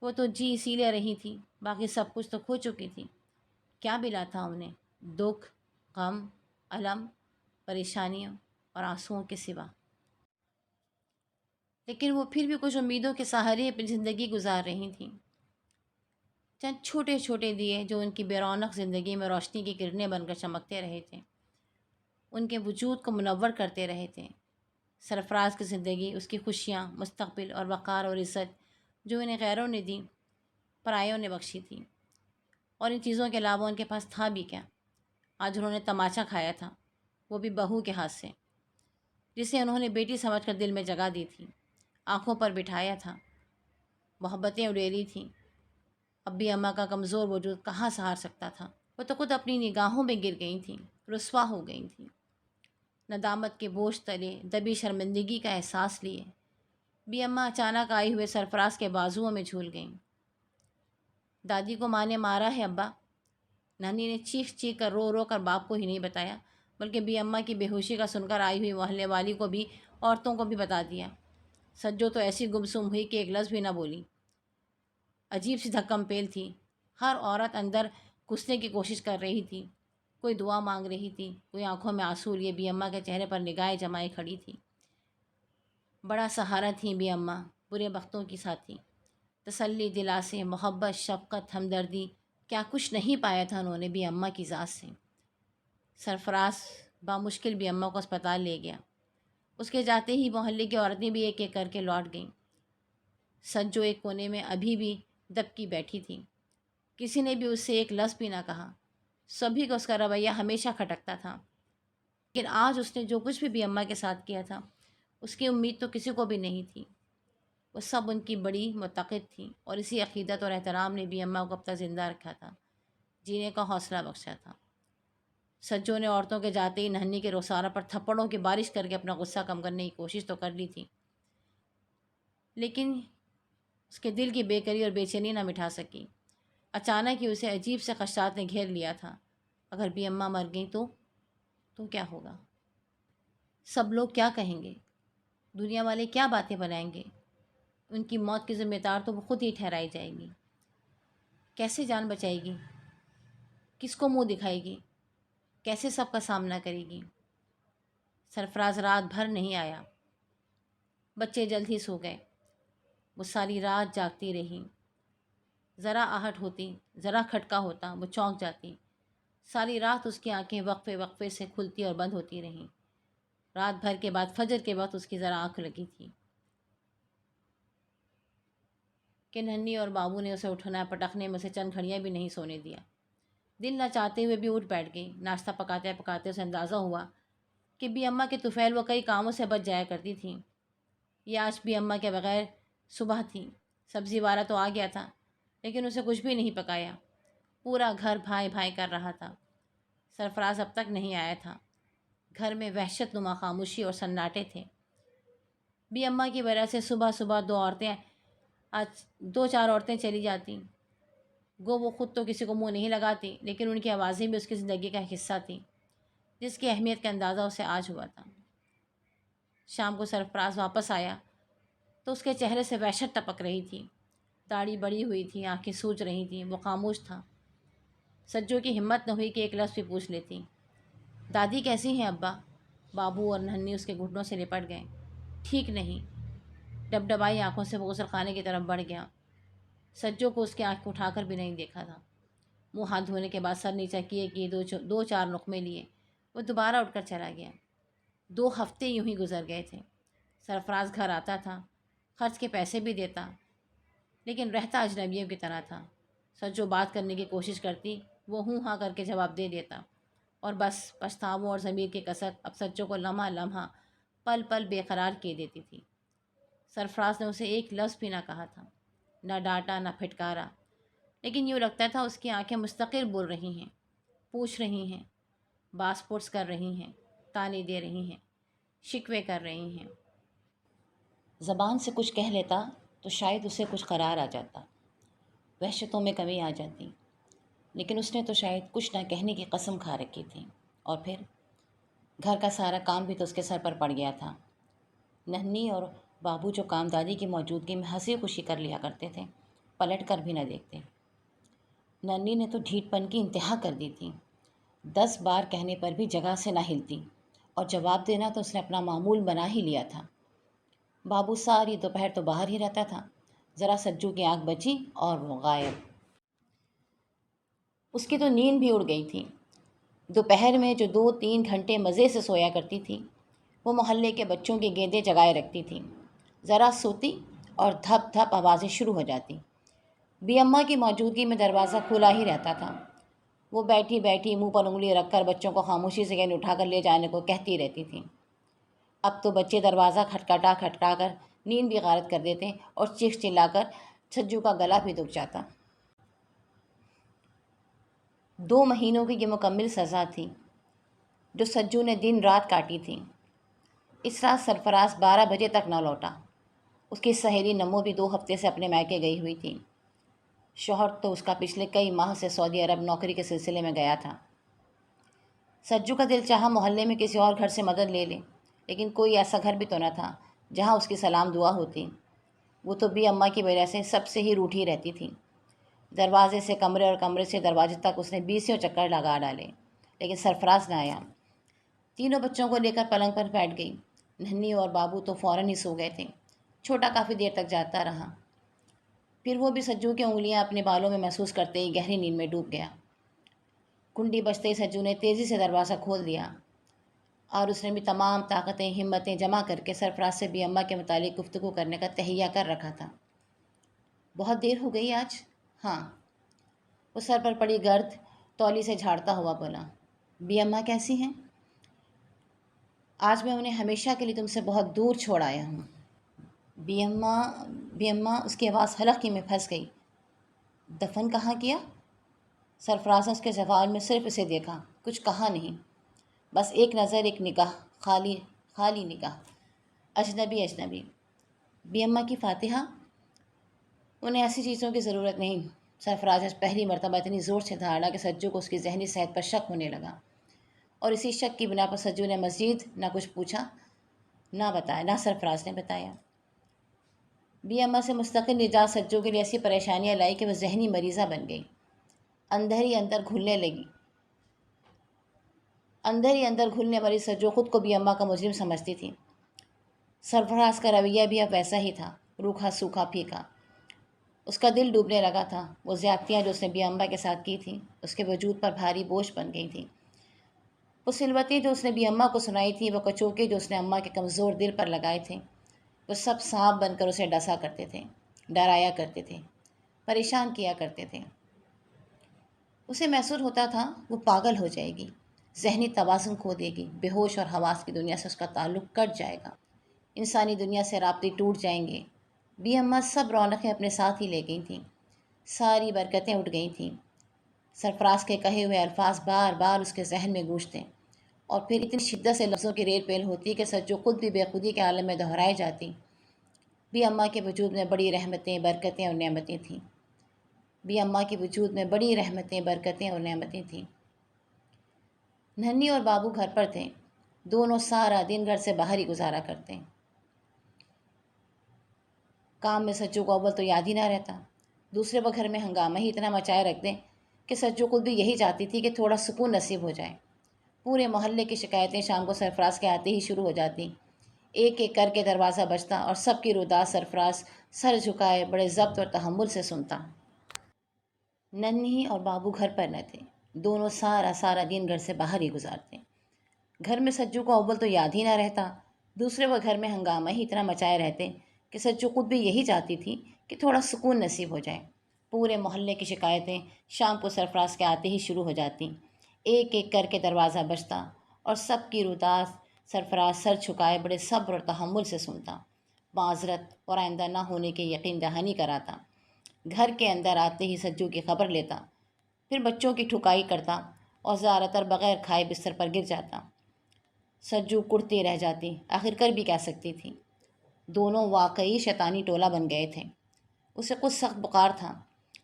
Speaker 1: وہ تو جی اسی لیے رہی تھی، باقی سب کچھ تو کھو چکی تھی۔ کیا ملا تھا انہیں؟ دکھ، غم، الم، پریشانیوں اور آنسوؤں کے سوا۔ لیکن وہ پھر بھی کچھ امیدوں کے سہارے اپنی زندگی گزار رہی تھیں۔ چند چھوٹے چھوٹے دیے جو ان کی بے رونق زندگی میں روشنی کی کرنیں بن کر چمکتے رہے تھے، ان کے وجود کو منور کرتے رہے تھے۔ سرفراز کی زندگی، اس کی خوشیاں، مستقبل اور وقار اور عزت جو انہیں غیروں نے دی، پرایوں نے بخشی تھی، اور ان چیزوں کے علاوہ ان کے پاس تھا بھی کیا؟ آج انہوں نے تماچا کھایا تھا، وہ بھی بہو کے ہاتھ سے، جسے انہوں نے بیٹی سمجھ کر دل میں جگہ دی تھی، آنکھوں پر بٹھایا تھا، محبتیں اڈیلی تھیں۔ اب بھی اماں کا کمزور وجود کہاں سہار سکتا تھا؟ وہ تو خود اپنی نگاہوں میں گر گئی تھیں، رسوا ہو گئی تھیں۔ ندامت کے بوجھ تلے دبی شرمندگی کا احساس لیے بی اماں اچانک آئے ہوئے سرفراز کے بازوؤں میں جھول گئیں۔ دادی کو ماں نے مارا ہے ابا۔ ننھی نے چیخ چیخ کر رو رو کر باپ کو ہی نہیں بتایا بلکہ بی اماں کی بے ہوشی کا سن کر آئی ہوئی محلے والی کو بھی، عورتوں کو بھی بتا دیا۔ سجو تو ایسی گمسم ہوئی کہ ایک لفظ بھی نہ بولی۔ عجیب سی دھکم پیل تھی۔ ہر عورت اندر گھسنے کی کوشش کر رہی تھی، کوئی دعا مانگ رہی تھی، کوئی آنکھوں میں آنسو لیے بی اماں کے چہرے پر نگاہیں جمائے کھڑی تھی۔ بڑا سہارا تھیں بی اماں، برے وقتوں کی ساتھی، تسلی، دلاسے، محبت، شفقت، ہمدردی، کیا کچھ نہیں پایا تھا انہوں نے بی اماں کی ذات سے۔ سرفراز بامشکل بی اماں کو اسپتال لے گیا۔ اس کے جاتے ہی محلے کی عورتیں بھی ایک ایک کر کے لوٹ گئیں۔ سجو ایک کونے میں ابھی بھی دبکی بیٹھی تھی۔ کسی نے بھی اس سے ایک لفظ بھی نہ کہا۔ سبھی کو اس کا رویہ ہمیشہ کھٹکتا تھا، لیکن آج اس نے جو کچھ بھی بی اماں کے ساتھ کیا تھا اس کی امید تو کسی کو بھی نہیں تھی۔ وہ سب ان کی بڑی معتقد تھیں اور اسی عقیدت اور احترام نے بی اماں کو اب تک زندہ رکھا تھا، جینے کا حوصلہ بخشا تھا۔ سجو نے عورتوں کے جاتے ہی نہنی کے رخسارہ پر تھپڑوں کی بارش کر کے اپنا غصہ کم کرنے کی کوشش تو کر لی تھی، لیکن اس کے دل کی بے قراری اور بے چینی نہ مٹا سکی۔ اچانک ہی اسے عجیب سے خدشات نے گھیر لیا تھا۔ اگر بھی اماں مر گئیں تو کیا ہوگا؟ سب لوگ کیا کہیں گے؟ دنیا والے کیا باتیں بنائیں گے؟ ان کی موت کی ذمہ دار تو وہ خود ہی ٹھہرائی جائے گی۔ کیسے جان بچائے گی؟ کس کو منہ دکھائے گی؟ کیسے سب کا سامنا کرے گی؟ سرفراز رات بھر نہیں آیا۔ بچے جلد ہی سو گئے۔ وہ ساری رات جاگتی رہی۔ ذرا آہٹ ہوتی، ذرا کھٹکا ہوتا، وہ چونک جاتی۔ ساری رات اس کی آنکھیں وقفے وقفے سے کھلتی اور بند ہوتی رہیں۔ رات بھر کے بعد فجر کے وقت اس کی ذرا آنکھ لگی تھی کہ ننھی اور بابو نے اسے اٹھنا پٹکنے میں سے چند گھڑیاں بھی نہیں سونے دیا۔ دل نہ چاہتے ہوئے بھی اٹھ بیٹھ گئی۔ ناشتہ پکاتے پکاتے اسے اندازہ ہوا کہ بی اماں کے طفیل وہ کئی کاموں سے بچ جایا کرتی تھیں۔ یہ آج بی اماں کے بغیر صبح تھی۔ سبزی والا تو آ گیا تھا، لیکن اسے کچھ بھی نہیں پکایا۔ پورا گھر بھائی بھائی کر رہا تھا۔ سرفراز اب تک نہیں آیا تھا۔ گھر میں وحشت نما خاموشی اور سناٹے تھے۔ بی اماں کی وجہ سے صبح صبح دو چار عورتیں چلی جاتیں۔ گو وہ خود تو کسی کو منہ نہیں لگاتی، لیکن ان کی آوازیں بھی اس کی زندگی کا ایک حصہ تھیں، جس کی اہمیت کا اندازہ اسے آج ہوا تھا۔ شام کو سرفراز واپس آیا تو اس کے چہرے سے وحشت ٹپک رہی تھی۔ داڑھی بڑی ہوئی تھی، آنکھیں سوج رہی تھیں، وہ خاموش تھا۔ سجو کی ہمت نہ ہوئی کہ ایک لفظ بھی پوچھ لیتی۔ دادی کیسی ہیں ابا؟ بابو اور ننھی اس کے گھٹنوں سے لپٹ گئے۔ ٹھیک نہیں۔ ڈبڈبائی آنکھوں سے وہ غسل خانے کی طرف بڑھ گیا۔ سجو کو اس کی آنکھ اٹھا کر بھی نہیں دیکھا تھا۔ منہ ہاتھ دھونے کے بعد سر نیچا کیے دو چار نقمے لیے وہ دوبارہ اٹھ کر چلا گیا۔ 2 ہفتے یوں ہی گزر گئے تھے۔ سرفراز گھر آتا تھا، خرچ کے پیسے بھی دیتا، لیکن رہتا اجنبیوں کی طرح تھا۔ سجو بات کرنے کی کوشش کرتی، وہ ہوں ہاں کر کے جواب دے دیتا، اور بس پچھتاووں اور ضمیر کی کسک اب سجو کو لمحہ لمحہ پل پل بے قرار کیے دیتی تھی۔ سرفراز نے اسے ایک لفظ بھی نہ کہا تھا، نہ ڈانٹا نہ پھٹکارا، لیکن یوں لگتا تھا اس کی آنکھیں مستقل بول رہی ہیں، پوچھ رہی ہیں، باس پرس کر رہی ہیں، تانے دے رہی ہیں، شکوے کر رہی ہیں۔ زبان سے کچھ کہہ لیتا تو شاید اسے کچھ قرار آ جاتا، وحشتوں میں کمی آ جاتی، لیکن اس نے تو شاید کچھ نہ کہنے کی قسم کھا رکھی تھی۔ اور پھر گھر کا سارا کام بھی تو اس کے سر پر پڑ گیا تھا۔ ننھی اور بابو جو کام دادی کی موجودگی میں ہنسی خوشی کر لیا کرتے تھے، پلٹ کر بھی نہ دیکھتے۔ ننھی نے تو ڈھیٹ پن کی انتہا کر دی تھی۔ 10 بار کہنے پر بھی جگہ سے نہ ہلتی، اور جواب دینا تو اس نے اپنا معمول بنا ہی لیا تھا۔ بابو ساری دوپہر تو باہر ہی رہتا تھا، ذرا سجو کی آنکھ بچی اور وہ غائب۔ اس کی تو نیند بھی اڑ گئی تھی۔ دوپہر میں جو 2-3 گھنٹے مزے سے سویا کرتی تھی، وہ محلے کے بچوں کی گیندیں جگائے رکھتی تھی۔ ذرا سوتی اور دھپ دھپ آوازیں شروع ہو جاتی۔ بی اماں کی موجودگی میں دروازہ کھلا ہی رہتا تھا۔ وہ بیٹھی بیٹھی منہ پر انگلی رکھ کر بچوں کو خاموشی سے کہیں اٹھا کر لے جانے کو کہتی رہتی تھی۔ اب تو بچے دروازہ کھٹکھٹا کر نیند بھی غارت کر دیتے اور چیخ چلا کر سجو کا گلا بھی دکھ جاتا۔ 2 مہینوں کی یہ مکمل سزا تھی جو سجو نے دن رات کاٹی تھی۔ اس رات سرفراز 12 بجے تک نہ لوٹا۔ اس کی سہیلی نمو بھی 2 ہفتے سے اپنے میکے گئی ہوئی تھی۔ شوہر تو اس کا پچھلے کئی ماہ سے سعودی عرب نوکری کے سلسلے میں گیا تھا۔ سجو کا دل چاہا محلے میں کسی اور گھر سے مدد لے لے، لیکن کوئی ایسا گھر بھی تو نہ تھا جہاں اس کی سلام دعا ہوتی۔ وہ تو بی اماں کی وجہ سے سب سے ہی روٹھی رہتی تھی۔ دروازے سے کمرے اور کمرے سے دروازے تک اس نے 20 چکر لگا ڈالے، لیکن سرفراز نہ آیا۔ تینوں بچوں کو لے کر پلنگ پر بیٹھ گئی۔ ننھی اور بابو تو فوراً ہی سو گئے تھے۔ چھوٹا کافی دیر تک جاگتا رہا، پھر وہ بھی سجو کی انگلیاں اپنے بالوں میں محسوس کرتے ہی گہری نیند میں ڈوب گیا۔ کنڈی بجتے ہی سجو نے تیزی سے دروازہ کھول دیا، اور اس نے بھی تمام طاقتیں ہمتیں جمع کر کے سرفراز سے بی اماں کے متعلق گفتگو کرنے کا تہیہ کر رکھا تھا۔ بہت دیر ہو گئی آج؟ ہاں۔ وہ سر پر پڑی گرد تولی سے جھاڑتا ہوا بولا۔ بی اماں کیسی ہیں؟ آج میں انہیں ہمیشہ کے لیے تم سے بہت دور چھوڑ آیا ہوں۔ بی اماں اس کی آواز حلق میں پھنس گئی۔ دفن کہاں کیا؟ سرفراز نے اس کے جواب میں صرف اسے دیکھا۔ کچھ کہا نہیں، بس ایک نظر، ایک نگاہ، خالی خالی نگاہ، اجنبی اجنبی۔ بی اماں کی فاتحہ؟ انہیں ایسی چیزوں کی ضرورت نہیں۔ سرفراز نے پہلی مرتبہ اتنی زور سے دھاڑا کہ سجو کو اس کی ذہنی صحت پر شک ہونے لگا، اور اسی شک کی بنا پر سجو نے مزید نہ کچھ پوچھا نہ بتایا، نہ سرفراز نے بتایا۔ بی اماں سے مستقل نجات سجو کے لیے ایسی پریشانیاں لائی کہ وہ ذہنی مریضہ بن گئی، اندر ہی اندر گھلنے لگی۔ اندر ہی اندر گھلنے والی سجو خود کو بی اماں کا مجرم سمجھتی تھی۔ سرفراز کا رویہ بھی اب ویسا ہی تھا، روکھا سوکھا پھیکا۔ اس کا دل ڈوبنے لگا تھا۔ وہ زیادتیاں جو اس نے بی اماں کے ساتھ کی تھیں اس کے وجود پر بھاری بوجھ بن گئی تھیں۔ وہ سلوتیں جو اس نے بی اماں کو سنائی تھیں، وہ کچوکے جو اس نے اماں کے کمزور دل پر لگائے تھے، وہ سب سانپ بن کر اسے ڈسا کرتے تھے، ڈرایا کرتے تھے، پریشان کیا کرتے تھے۔ اسے محسوس ہوتا تھا وہ پاگل ہو جائے گی، ذہنی توازن کھو دے گی، بے ہوش اور حواس کی دنیا سے اس کا تعلق کٹ جائے گا، انسانی دنیا سے رابطے ٹوٹ جائیں گے۔ بی اماں سب رونقیں اپنے ساتھ ہی لے گئی تھیں، ساری برکتیں اٹھ گئی تھیں۔ سرفراز کے کہے ہوئے الفاظ بار بار اس کے ذہن میں گونجتے، اور پھر اتنی شدت سے لفظوں کی ریل پیل ہوتی کہ سجو خود بھی بے خودی کے عالم میں دہرائے جاتی۔ بی اماں کے وجود میں بڑی رحمتیں، برکتیں اور نعمتیں تھیں۔ بی اماں کے وجود میں بڑی رحمتیں، برکتیں اور نعمتیں تھیں۔ ننھی اور بابو گھر پر تھے، دونوں سارا دن گھر سے باہر ہی گزارا کرتے۔ کام میں سجو کو اول تو یاد ہی نہ رہتا، دوسرے وہ گھر میں ہنگامہ ہی اتنا مچائے رکھ دیں کہ سجو خود بھی یہی چاہتی تھی کہ تھوڑا سکون نصیب ہو جائے۔ پورے محلے کی شکایتیں شام کو سرفراز کے آتے ہی شروع ہو جاتی، ایک ایک کر کے دروازہ بجتا اور سب کی روداد سرفراز سر جھکائے بڑے ضبط اور تحمل سے سنتا۔ ننھی اور بابو گھر پر نہ تھے، دونوں سارا دن گھر سے باہر ہی گزارتے۔ گھر میں سجو کو اول تو یاد ہی نہ رہتا، دوسرے وہ گھر میں ہنگامہ ہی اتنا مچائے رہتے کہ سجو خود بھی یہی چاہتی تھی کہ تھوڑا سکون نصیب ہو جائے۔ پورے محلے کی شکایتیں شام کو سرفراز کے آتے ہی شروع ہو جاتیں، ایک ایک کر کے دروازہ بجتا اور سب کی روداد سرفراز سر جھکائے بڑے صبر اور تحمل سے سنتا، معذرت اور آئندہ نہ ہونے کی یقین دہانی کراتا۔ گھر کے اندر آتے ہی سجو کی خبر لیتا، پھر بچوں کی ٹھکائی کرتا اور زیادہ تر بغیر کھائے بستر پر گر جاتا۔ سجو کڑتی رہ جاتی، آخر کر بھی کہہ سکتی تھی۔ دونوں واقعی شیطانی ٹولہ بن گئے تھے۔ اسے کچھ سخت بخار تھا،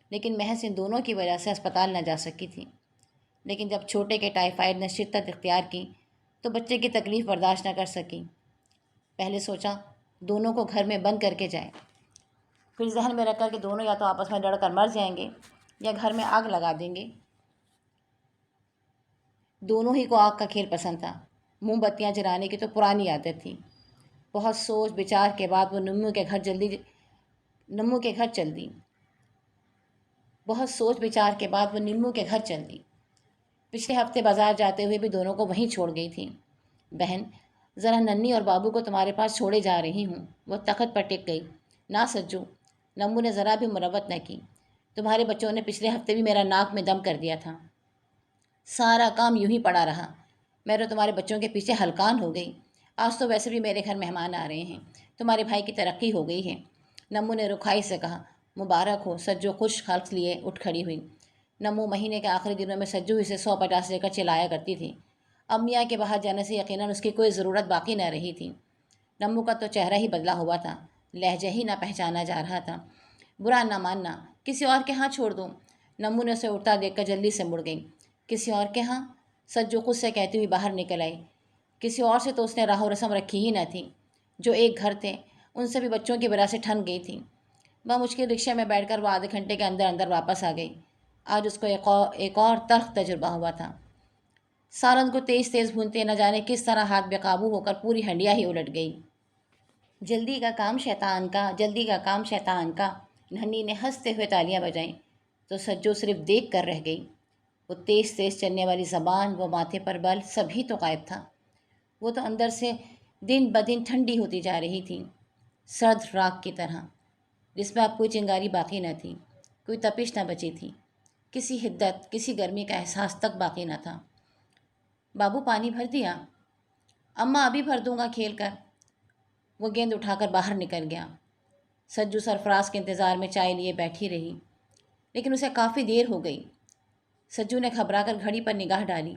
Speaker 1: لیکن محض ان دونوں کی وجہ سے اسپتال نہ جا سکی تھی۔ لیکن جب چھوٹے کے ٹائیفائڈ نے شدت اختیار کی تو بچے کی تکلیف برداشت نہ کر سکی۔ پہلے سوچا دونوں کو گھر میں بند کر کے جائے، پھر ذہن میں رکھا کہ دونوں یا تو آپس میں لڑ کر مر جائیں گے یا گھر میں آگ لگا دیں گے۔ دونوں ہی کو آگ کا کھیل پسند تھا، موم بتیاں جلانے کی تو پرانی عادت تھی۔ بہت سوچ بچار کے بعد وہ نمو کے گھر چل دی۔ پچھلے ہفتے بازار جاتے ہوئے بھی دونوں کو وہیں چھوڑ گئی تھی۔ بہن، ذرا ننھی اور بابو کو تمہارے پاس چھوڑے جا رہی ہوں۔ وہ تخت پر ٹک گئی۔ نہ سجو، نمو نے ذرا بھی مروت نہ کی، تمہارے بچوں نے پچھلے ہفتے بھی میرا ناک میں دم کر دیا تھا، سارا کام یوں ہی پڑا رہا، میں تو تمہارے بچوں کے پیچھے ہلکان ہو گئی۔ آج تو ویسے بھی میرے گھر مہمان آ رہے ہیں، تمہارے بھائی کی ترقی ہو گئی ہے، نمو نے رکھائی سے کہا۔ مبارک ہو، سجو خوش خلق لیے اٹھ کھڑی ہوئی۔ نمو مہینے کے آخری دنوں میں سجو ہی سے 150 لے کر چلایا کرتی تھی۔ اب میاں کے باہر جانے سے یقیناً اس کی کوئی ضرورت باقی نہ رہی تھی۔ نمو کا تو چہرہ ہی بدلا ہوا تھا، لہجہ ہی نہ پہچانا جا رہا تھا۔ برا نہ ماننا، کسی اور کے ہاں چھوڑ دو۔ نمو نے اسے اٹھتا دیکھ کر جلدی سے مڑ گئی۔ کسی اور کے ہاں؟ سجو خود سے کہتی ہوئی باہر نکل آئی۔ کسی اور سے تو اس نے راہ و رسم رکھی ہی نہ تھی۔ جو ایک گھر تھے ان سے بھی بچوں کی وجہ سے ٹھن گئی تھی۔ بمشکل رکشے میں بیٹھ کر وہ آدھے گھنٹے کے اندر اندر واپس آ گئی۔ آج اس کو ایک اور تلخ تجربہ ہوا تھا۔ سالن کو تیز تیز بھونتے نہ جانے کس طرح ہاتھ بے قابو ہو کر پوری ہنڈیا ہی الٹ گئی۔ جلدی کا کام شیطان کا، جلدی کا کام شیطان کا، ننھی نے ہنستے ہوئے تالیاں بجائیں تو سجو صرف دیکھ کر رہ گئی۔ وہ تیز تیز چلنے والی زبان، وہ ماتھے پر بل، سبھی تو غائب تھا۔ وہ تو اندر سے دن بدن ٹھنڈی ہوتی جا رہی تھی، سرد راکھ کی طرح، جس میں اب کوئی چنگاری باقی نہ تھی، کوئی تپش نہ بچی تھی، کسی حدت، کسی گرمی کا احساس تک باقی نہ تھا۔ بابو پانی بھر دیا؟ اماں ابھی بھر دوں گا کھیل کر۔ وہ گیند اٹھا کر باہر نکل گیا۔ سجو سرفراز کے انتظار میں چائے لیے بیٹھی رہی، لیکن اسے کافی دیر ہو گئی۔ سجو نے گھبرا کر گھڑی پر نگاہ ڈالی،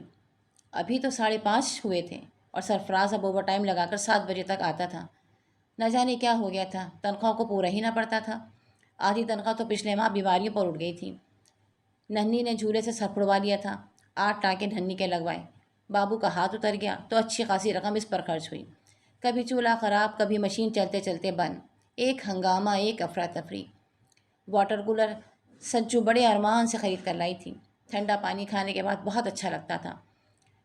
Speaker 1: ابھی تو 5:30 ہوئے تھے اور سرفراز اب اوور ٹائم لگا کر 7 بجے تک آتا تھا۔ نہ جانے کیا ہو گیا تھا، تنخواہ کو پورا ہی نہ پڑتا تھا۔ آدھی تنخواہ تو پچھلے ماہ بیماریوں پر اٹھ گئی تھی۔ ننھی نے جھولے سے سر پھڑوا لیا تھا، 8 ٹانکے ننھی کے لگوائے۔ بابو کا ہاتھ اتر گیا تو اچھی خاصی رقم اس پر خرچ ہوئی۔ کبھی چولہا خراب، کبھی مشین چلتے چلتے بند، ایک ہنگامہ، ایک افراتفری۔ واٹر کولر سجو بڑے ارمان سے خرید کر لائی تھی۔ ٹھنڈا پانی کھانے کے بعد بہت اچھا لگتا تھا۔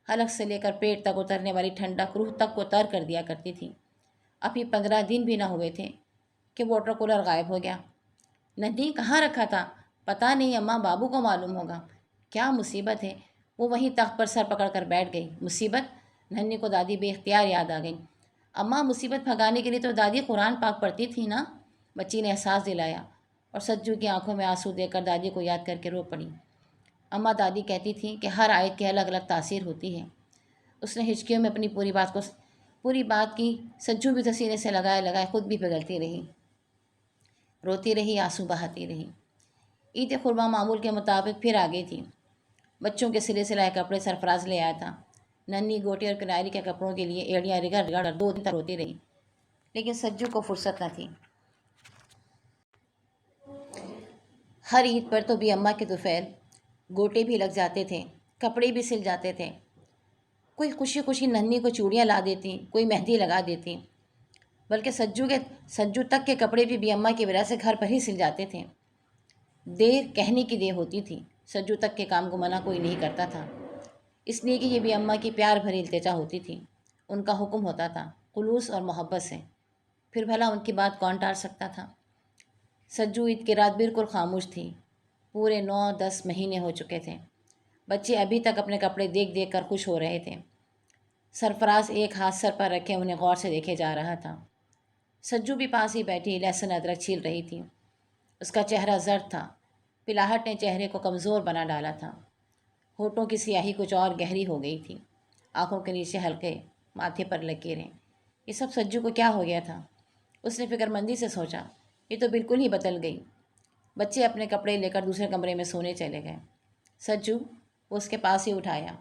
Speaker 1: حلق سے لے کر پیٹ تک اترنے والی ٹھنڈک روح تک کو تر کر دیا کرتی تھی۔ ابھی 15 دن بھی نہ ہوئے تھے کہ واٹر کولر غائب ہو گیا۔ ننھی کہاں رکھا تھا؟ پتہ نہیں، اماں بابو کو معلوم ہوگا۔ کیا مصیبت ہے؟ وہ وہیں تخت پر سر پکڑ کر بیٹھ گئی۔ مصیبت؟ ننھی کو دادی بے اختیار یاد آ گئی۔ اماں مصیبت بھگانے کے لیے تو دادی قرآن پاک پڑھتی تھی نا؟ بچی نے احساس دلایا اور سجو کی آنکھوں میں آنسو دے کر دادی کو یاد کر کے رو پڑی۔ اماں دادی کہتی تھیں کہ ہر آیت کی الگ الگ تاثیر ہوتی ہے۔ اس نے ہچکیوں میں اپنی پوری بات کی۔ سجو بھی سینے سے لگائے لگائے خود بھی پگھلتی رہی، روتی رہی، آنسو بہاتی رہی۔ عید قرباں معمول کے مطابق پھر آ گئی تھی۔ بچوں کے سلے سلائے کپڑے سرفراز لے آیا تھا۔ ننھی گوٹی اور کناری کے کپڑوں کے لیے ایڑیاں رگڑ رگڑ 2 دن تک روتی رہی، لیکن سجو کو فرصت نہ تھی۔ ہر عید پر تو بھی اماں کے طفیل گوٹے بھی لگ جاتے تھے، کپڑے بھی سل جاتے تھے۔ کوئی خوشی خوشی ننھی کو چوڑیاں لا دیتی، کوئی مہندی لگا دیتی، بلکہ سجو تک کے کپڑے بھی اماں کی وجہ سے گھر پر ہی سل جاتے تھے۔ دیر کہنے کی دیر ہوتی تھی، سجو تک کے کام کو منع کوئی نہیں کرتا تھا، اس لیے کہ یہ بھی اماں کی پیار بھری التجا ہوتی تھی۔ ان کا حکم ہوتا تھا، خلوص اور محبت سے، پھر بھلا ان کی بات کون ٹال سکتا تھا؟ سجو عید کی رات بالکل خاموش تھی۔ پورے 9-10 مہینے ہو چکے تھے، بچے ابھی تک اپنے کپڑے دیکھ دیکھ کر خوش ہو رہے تھے۔ سرفراز ایک ہاتھ سر پر رکھے انہیں غور سے دیکھے جا رہا تھا۔ سجو بھی پاس ہی بیٹھی لہسن ادرک چھیل رہی تھی۔ اس کا چہرہ زرد تھا، پلاہٹ نے چہرے کو کمزور بنا ڈالا تھا۔ ہونٹوں کی سیاہی کچھ اور گہری ہو گئی تھی، آنکھوں کے نیچے ہلکے، ماتھے پر لکیریں۔ یہ سب سجو کو کیا ہو گیا تھا؟ اس نے فکر مندی سے سوچا، یہ تو بالکل ہی بدل گئی۔ بچے اپنے کپڑے لے کر دوسرے کمرے میں سونے چلے گئے۔ سجو، وہ اس کے پاس ہی اٹھایا،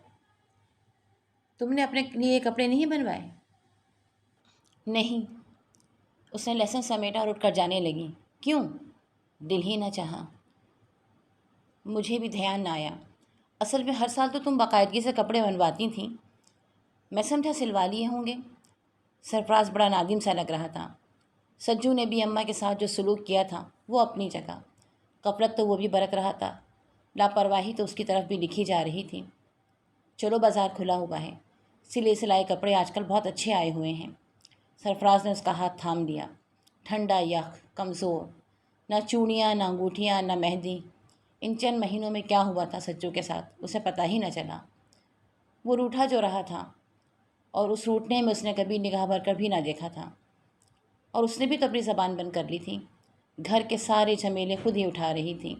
Speaker 1: تم نے اپنے لیے یہ کپڑے نہیں بنوائے؟ نہیں۔ اس نے لہسن سمیٹا اور اٹھ کر جانے لگی۔ کیوں؟ دل ہی نہ چاہا۔ مجھے بھی دھیان نہ آیا۔ اصل میں ہر سال تو تم باقاعدگی سے کپڑے بنواتی تھیں، میں سمجھا سلوا لیے ہوں گے۔ سرفراز بڑا نادم سا لگ رہا تھا۔ سجو نے بھی اماں کے ساتھ جو سلوک کیا تھا وہ اپنی جگہ، غفلت تو وہ بھی برت رہا تھا، لاپرواہی تو اس کی طرف بھی لکھی جا رہی تھی۔ چلو بازار کھلا ہوا ہے، سلے سلائے کپڑے آج کل بہت اچھے آئے ہوئے ہیں۔ سرفراز نے اس کا ہاتھ تھام لیا۔ ٹھنڈا یخ، کمزور، نہ چوڑیاں، نہ انگوٹھیاں، نہ مہندی۔ ان چند مہینوں میں کیا ہوا تھا سجو کے ساتھ اسے پتہ ہی نہ چلا۔ وہ روٹھا جو رہا تھا، اور اس روٹنے میں اس نے کبھی نگاہ بھر کر بھی نہ دیکھا تھا، اور اس نے بھی تو اپنی زبان بند کر لی تھی۔ گھر کے سارے جھمیلے خود ہی اٹھا رہی تھی۔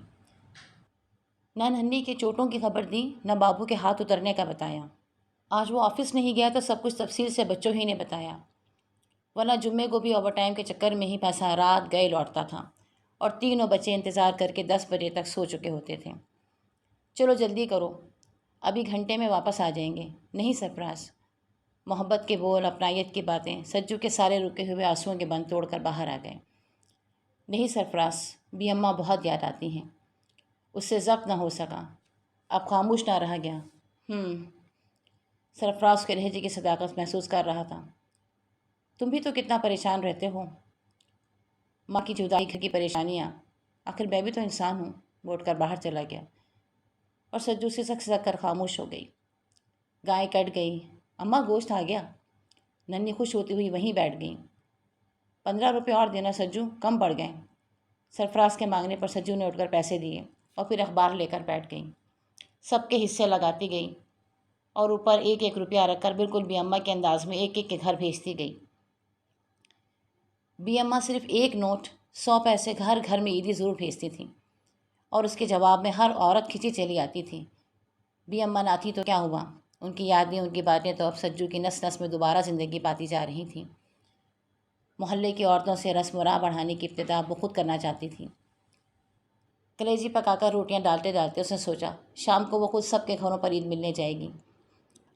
Speaker 1: نہ ننھی کے چوٹوں کی خبر دی، نہ بابو کے ہاتھ اترنے کا بتایا۔ آج وہ آفس نہیں گیا تو سب کچھ تفصیل سے بچوں ہی نے بتایا، ورنہ جمعے کو بھی اوور ٹائم کے چکر میں ہی پیسہ رات گئے لوٹتا تھا، اور تینوں بچے انتظار کر کے 10 بجے تک سو چکے ہوتے تھے۔ چلو جلدی کرو، ابھی گھنٹے میں واپس آ جائیں گے۔ نہیں سرفراز۔ محبت کے بول، اپنائیت کی باتیں سجو کے سارے رکے ہوئے آنسوؤں کے بند توڑ کر باہر آ گئے۔ نہیں سرفراز، بھی اماں بہت یاد آتی ہیں۔ اس سے ضبط نہ ہو سکا، اب خاموش نہ رہ گیا۔ سرفراز کے لہجے کی صداقت محسوس کر رہا تھا۔ تم بھی تو کتنا پریشان رہتے ہو۔ ماں کی جدائی، گھر کی پریشانیاں، آخر میں بھی تو انسان ہوں۔ وہ اٹھ کر باہر چلا گیا، اور سجو سسک سسک کر خاموش ہو گئی۔ گائے کٹ گئی۔ اماں گوشت آ گیا۔ ننھی خوش ہوتی ہوئی وہیں بیٹھ گئی۔ 15 روپے اور دینا سجو، کم پڑ گئے۔ سرفراز کے مانگنے پر سجو نے اٹھ کر پیسے دیے اور پھر اخبار لے کر بیٹھ گئی۔ سب کے حصے لگاتی گئی اور اوپر 1-1 روپیہ رکھ کر بالکل بھی اماں کے انداز میں ایک ایک کے گھر بھیجتی گئی۔ بھی اماں صرف 1 نوٹ 100 پیسے گھر گھر میں عیدی ضرور بھیجتی تھیں، اور اس کے جواب میں ہر عورت کھچی چلی آتی تھی۔ بھی اماں نہ تھی تو کیا ہوا، ان کی یادیں، ان کی باتیں تو اب سجو کی نس نس میں دوبارہ زندگی پاتی جا رہی تھیں۔ محلے کی عورتوں سے رسم و راہ بڑھانے کی ابتدا وہ خود کرنا چاہتی تھی۔ کلیجی پکا کر روٹیاں ڈالتے ڈالتے اس نے سوچا، شام کو وہ خود سب کے گھروں پر عید ملنے جائے گی۔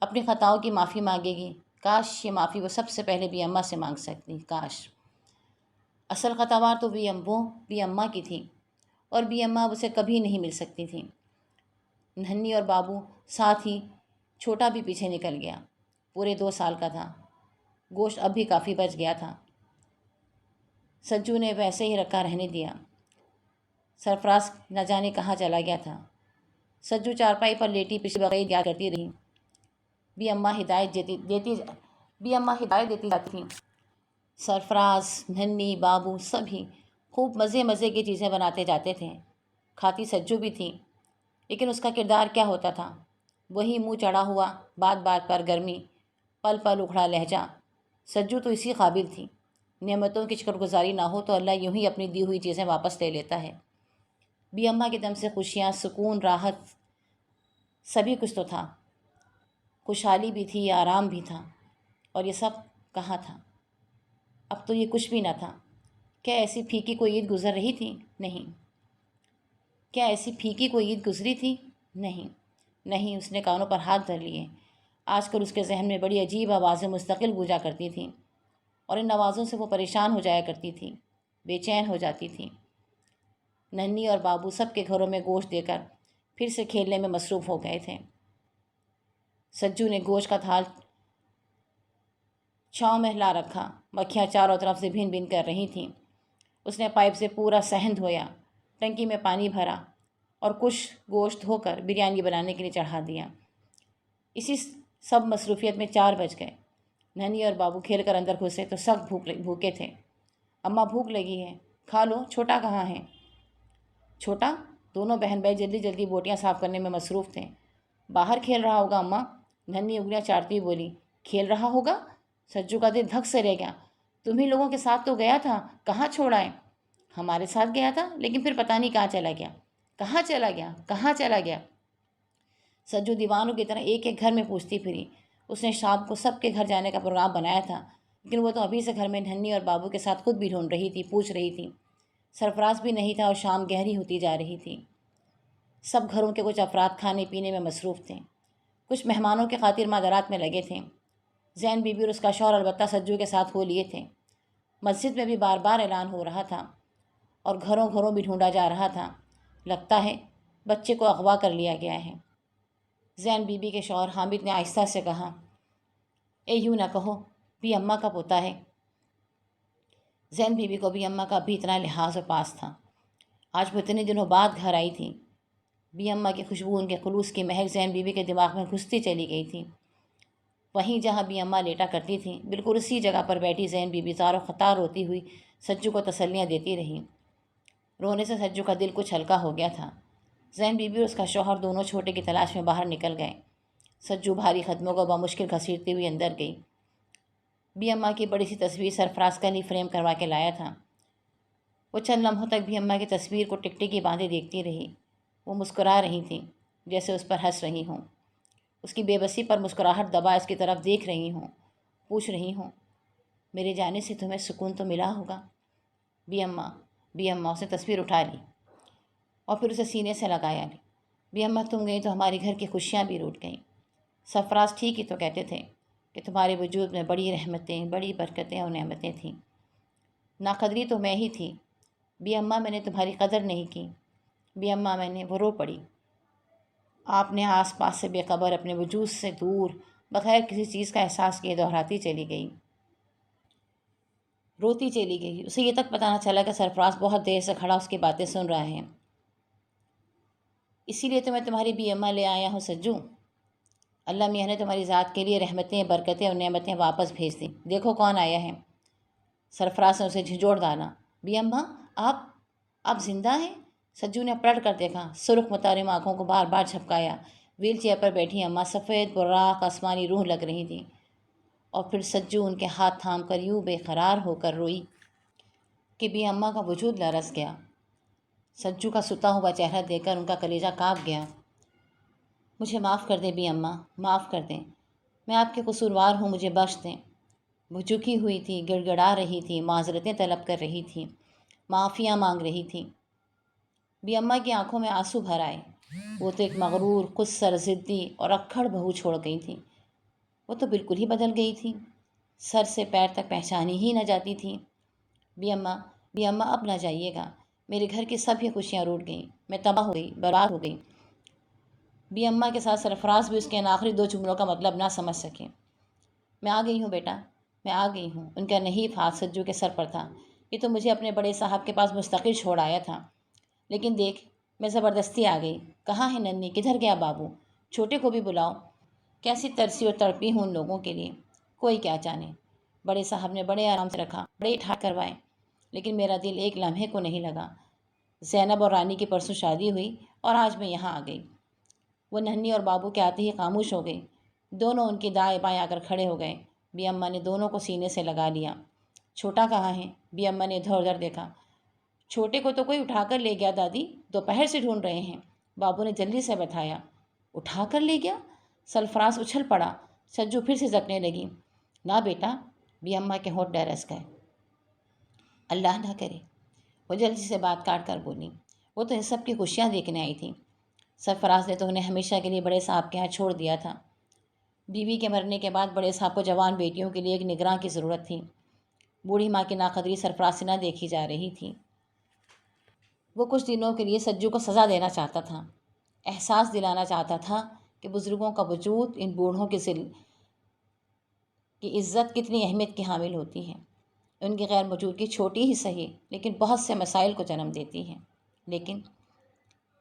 Speaker 1: اپنی خطاؤں کی معافی مانگے گی۔ کاش یہ معافی وہ سب سے پہلے بھی اماں سے مانگ سکتی، کاش۔ اصل خطاوار تو بھی اماں کی تھی، اور بھی اماں اب اسے کبھی نہیں مل سکتی تھیں۔ ننھی اور بابو ساتھ ہی، چھوٹا بھی پیچھے نکل گیا، پورے 2 سال کا تھا۔ گوشت اب بھی کافی بچ گیا تھا، سجو نے ویسے ہی رکھا رہنے دیا۔ سرفراز نہ جانے کہاں چلا گیا تھا۔ سجو چارپائی پر لیٹی پچھلی بقرعید یاد کرتی رہی۔ بھی اماں ہدایت دیتی جاتی تھیں۔ سرفراز، ننھی، بابو سبھی خوب مزے کی چیزیں بناتے جاتے تھے۔ کھاتی سجو بھی تھی، لیکن اس کا کردار کیا ہوتا تھا؟ وہی منہ چڑھا ہوا، بات بات پر گرمی، پل پل اکھڑا لہجہ۔ سجو تو اسی قابل تھی۔ نعمتوں کی شکر گزاری نہ ہو تو اللہ یوں ہی اپنی دی ہوئی چیزیں واپس لے لیتا ہے۔ بھی اماں کے دم سے خوشیاں، سکون، راحت سبھی کچھ تو تھا۔ خوشحالی بھی تھی، آرام بھی تھا، اور یہ سب کہاں تھا؟ اب تو یہ کچھ بھی نہ تھا۔ کیا ایسی پھیکی کوئی عید گزر رہی تھی؟ نہیں۔ کیا ایسی پھیکی کوئی عید گزری تھی؟ نہیں۔ اس نے کانوں پر ہاتھ دھر لیے۔ آج کل اس کے ذہن میں بڑی عجیب آوازیں مستقل گونجا کرتی تھیں، اور ان آوازوں سے وہ پریشان ہو جایا کرتی تھی، بے چین ہو جاتی تھی۔ ننھی اور بابو سب کے گھروں میں گوشت دے کر پھر سے کھیلنے میں مصروف ہو گئے تھے۔ سجو نے گوشت کا تھال چھاؤں میں لا رکھا۔ مکھیاں چاروں طرف سے بھن بھن کر رہی تھیں۔ اس نے پائپ سے پورا صحن دھویا، ٹنکی میں پانی بھرا، اور کچھ گوشت دھو کر بریانی بنانے کے لیے چڑھا دیا۔ اسی سب مصروفیت میں 4 بج گئے۔ ننھی اور بابو کھیل کر اندر گھسے تو سخت بھوکے تھے۔ اماں بھوک لگی ہے، کھا لو، چھوٹا کہاں ہے؟ چھوٹا؟ دونوں بہن بھائی جلدی جلدی بوٹیاں صاف کرنے میں مصروف تھے۔ باہر کھیل رہا ہوگا اماں، ننھی انگلیاں چاٹتی ہوئی بولی۔ کھیل رہا ہوگا؟ سجو کا دل دھک سے رہ گیا۔ تمہیں لوگوں کے ساتھ تو گیا تھا، کہاں چھوڑا ہے؟ ہمارے ساتھ گیا تھا، لیکن پھر پتہ نہیں کہاں چلا گیا۔ سجو دیوانوں کی طرح ایک ایک گھر میں پوچھتی پھری۔ اس نے شام کو سب کے گھر جانے کا پروگرام بنایا تھا، لیکن وہ تو ابھی سے گھر میں ننھی اور بابو کے ساتھ خود بھی ڈھونڈ رہی تھی، پوچھ رہی تھی۔ سرفراز بھی نہیں تھا، اور شام گہری ہوتی جا رہی تھی۔ سب گھروں کے کچھ افراد کھانے پینے میں مصروف تھے، کچھ مہمانوں کے خاطر مادرات میں لگے تھے۔ زین بی بی اور اس کا شوہر البتہ سجو کے ساتھ ہو لیے تھے۔ مسجد میں بھی بار بار اعلان ہو رہا تھا، اور گھروں گھروں بھی ڈھونڈا جا رہا تھا۔ لگتا ہے بچے کو اغوا کر لیا گیا ہے۔ زین بی بی کے شوہر حامد نے آہستہ سے کہا، اے یوں نہ کہو، بھی اماں کا پوتا ہے۔ زین بی بی کو بھی اماں کا بھی اتنا لحاظ و پاس تھا۔ آج وہ اتنے دنوں بعد گھر آئی تھی۔ بھی اماں کی خوشبو، ان کے خلوص کی مہک زین بی بی کے دماغ میں گھستی چلی گئی تھی۔ وہیں جہاں بھی اماں لیٹا کرتی تھیں، بالکل اسی جگہ پر بیٹھی زین بی بی زار و خطار روتی ہوئی سجو کو تسلیاں دیتی رہی۔ رونے سے سجو کا دل کچھ ہلکا ہو گیا تھا۔ زین بی بی اور اس کا شوہر دونوں چھوٹے کی تلاش میں باہر نکل گئے۔ سجو بھاری قدموں کو بمشکل گھسیٹتی ہوئی اندر گئی۔ بھی اماں کی بڑی سی تصویر سرفراز کل ہی فریم کروا کے لایا تھا۔ وہ چند لمحوں تک بھی اماں کی تصویر کو ٹکٹکی باندھے دیکھتی رہی۔ وہ مسکرا رہی تھیں، جیسے اس پر ہنس رہی ہوں۔ اس کی بے بسی پر مسکراہٹ دبا اس کی طرف دیکھ رہی ہوں، پوچھ رہی ہوں، میرے جانے سے تمہیں سکون تو ملا ہوگا؟ بھی اماں اس نے تصویر اٹھا لی اور پھر اسے سینے سے لگایا لی۔ بھی اماں تم گئی تو ہمارے گھر کی خوشیاں بھی روٹ گئیں۔ سرفراز ٹھیک ہی تو کہتے تھے کہ تمہارے وجود میں بڑی رحمتیں، بڑی برکتیں اور نعمتیں تھیں۔ ناقدری تو میں ہی تھی۔ بھی اماں میں نے تمہاری قدر نہیں کی۔ بھی اماں میں نے، وہ رو پڑی۔ آپ نے آس پاس سے بے خبر اپنے وجود سے دور، بغیر کسی چیز کا احساس کیے دہراتی چلی گئی، روتی چلی گئی۔ اسے یہ تک پتہ نہ چلا کہ سرفراز بہت دیر سے کھڑا اس کی باتیں سن رہا ہے۔ اسی لیے تو میں تمہاری بھی اماں لے آیا ہوں سجو۔ اللہ میاں نے تمہاری ذات کے لیے رحمتیں، برکتیں اور نعمتیں واپس بھیج دیں۔ دیکھو کون آیا ہے۔ سرفراز نے اسے جھنجھوڑ ڈالا۔ بھی اماں، آپ زندہ ہیں؟ سجو نے پلٹ کر دیکھا، سرخ متارم آنکھوں کو بار بار جھپکایا۔ ویل چیئر پر بیٹھی اماں سفید براق آسمانی روح لگ رہی تھیں، اور پھر سجو ان کے ہاتھ تھام کر یوں بے قرار ہو کر روئی کہ بھی اماں کا وجود لرز گیا۔ سجو کا ستا ہوا چہرہ دیکھ کر ان کا کلیجہ کانپ گیا۔ مجھے معاف کر دیں بھی اماں، معاف کر دیں، میں آپ کے قصوروار ہوں، مجھے بخش دیں۔ وہ جھکی ہوئی تھی، گڑ گڑا رہی تھی، معذرتیں طلب کر رہی تھی، معافیاں مانگ رہی تھی۔ بھی اماں کی آنکھوں میں آنسو بھر آئے۔ وہ تو ایک مغرور، خود سر ضدی اور اکڑ بہو چھوڑ گئی تھیں۔ وہ تو بالکل ہی بدل گئی تھی، سر سے پیر تک پہچانی ہی نہ جاتی تھی۔ بھی اماں اب نہ جائیے گا، میرے گھر کی سب ہی خوشیاں روٹ گئیں، میں تباہ ہو گئی، برباد ہو گئی۔ بھی اماں کے ساتھ سرفراز بھی اس کے ان آخری دو جملوں کا مطلب نہ سمجھ سکے۔ میں آ گئی ہوں بیٹا، میں آ گئی ہوں۔ ان کا نحیف ہاتھ سجو کے سر پر تھا۔ یہ تو مجھے اپنے بڑے صاحب کے پاس مستقل چھوڑ آیا تھا، لیکن دیکھ میں زبردستی آ گئی۔ کہاں ہے ننھی، کدھر گیا بابو؟ چھوٹے کو بھی بلاؤ۔ کیسی ترسی اور تڑپی ہوں ان لوگوں کے لیے، کوئی کیا جانے۔ بڑے صاحب نے بڑے آرام سے رکھا، بڑے ٹھاٹ کروائے، لیکن میرا دل ایک لمحے کو نہیں لگا۔ زینب اور رانی کی پرسوں شادی ہوئی اور آج میں یہاں آ گئی۔ وہ ننھی اور بابو کے آتے ہی خاموش ہو گئی۔ دونوں ان کی دائیں بائیں آ کر کھڑے ہو گئے۔ بھی اماں نے دونوں کو سینے سے لگا لیا۔ چھوٹا کہاں ہے؟ بھی اماں نے ادھر ادھر دیکھا۔ چھوٹے کو تو کوئی اٹھا کر لے گیا دادی، دوپہر سے ڈھونڈ رہے ہیں، بابو نے جلدی سے بتایا۔ اٹھا کر لے گیا؟ سرفراز اچھل پڑا۔ سجو پھر سے جھپنے لگی۔ نہ بیٹا، بھی اماں کے ہونٹ ڈرس گئے۔ اللہ نہ کرے، وہ جلدی سے بات کاٹ کر بولی۔ وہ تو ان سب کی خوشیاں دیکھنے آئی تھی۔ سرفراز نے تو انہیں ہمیشہ کے لیے بڑے صاحب کے یہاں چھوڑ دیا تھا۔ بیوی کے مرنے کے بعد بڑے صاحب کو جوان بیٹیوں کے لیے ایک نگراں کی ضرورت تھی۔ بوڑھی ماں کی ناقدری سرفراز سے نہ دیکھی جا رہی تھی۔ وہ کچھ دنوں کے لیے سجو کو سزا دینا چاہتا تھا، احساس دلانا چاہتا تھا کہ بزرگوں کا وجود ان بوڑھوں کی عزت کتنی اہمیت کی حامل ہوتی ہے۔ ان کی غیر موجودگی چھوٹی ہی صحیح لیکن بہت سے مسائل کو جنم دیتی ہے۔ لیکن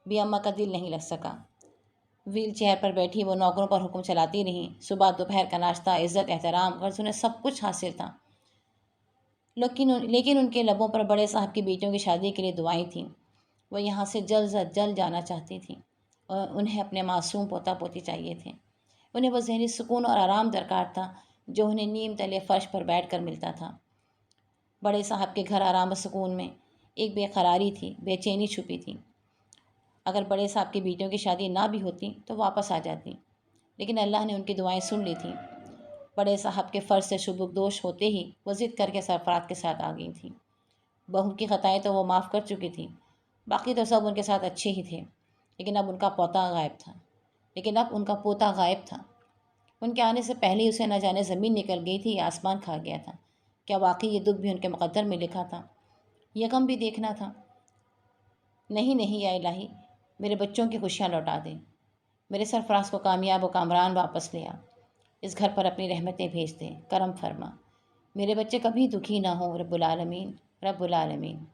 Speaker 1: بھی اماں کا دل نہیں لگ سکا۔ ویل چیئر پر بیٹھی وہ نوکروں پر حکم چلاتی رہیں۔ صبح دوپہر کا ناشتہ، عزت، احترام، غرض انہیں سب کچھ حاصل تھا، لیکن ان کے لبوں پر بڑے صاحب کی بیٹیوں کی شادی کے لیے دعائیں تھیں۔ وہ یہاں سے جلد از جلد جانا چاہتی تھیں۔ انہیں اپنے معصوم پوتا پوتی چاہیے تھے۔ انہیں وہ ذہنی سکون اور آرام درکار تھا جو انہیں نیم تلے فرش پر بیٹھ کر ملتا تھا۔ بڑے صاحب کے گھر آرام و سکون میں ایک بے قراری تھی، بے چینی چھپی تھی۔ اگر بڑے صاحب کی بیٹیوں کی شادی نہ بھی ہوتی تو واپس آ جاتی، لیکن اللہ نے ان کی دعائیں سن لی تھیں۔ بڑے صاحب کے فرض سے شبکدوش ہوتے ہی وہ ضد کر کے سرفراز کے ساتھ آ گئی تھیں۔ بہو کی خطائیں تو وہ معاف کر چکی تھیں، باقی تو سب ان کے ساتھ اچھے ہی تھے، لیکن اب ان کا پوتا غائب تھا۔ ان کے آنے سے پہلے ہی اسے نہ جانے زمین نکل گئی تھی یا آسمان کھا گیا تھا۔ کیا واقعی یہ دکھ بھی ان کے مقدر میں لکھا تھا؟ یہ غم بھی دیکھنا تھا؟ نہیں یا الہی، میرے بچوں کی خوشیاں لوٹا دے، میرے سرفراز کو کامیاب و کامران واپس لے آ، اس گھر پر اپنی رحمتیں بھیج دے، کرم فرما، میرے بچے کبھی دکھی نہ ہوں، رب العالمین، رب العالمین۔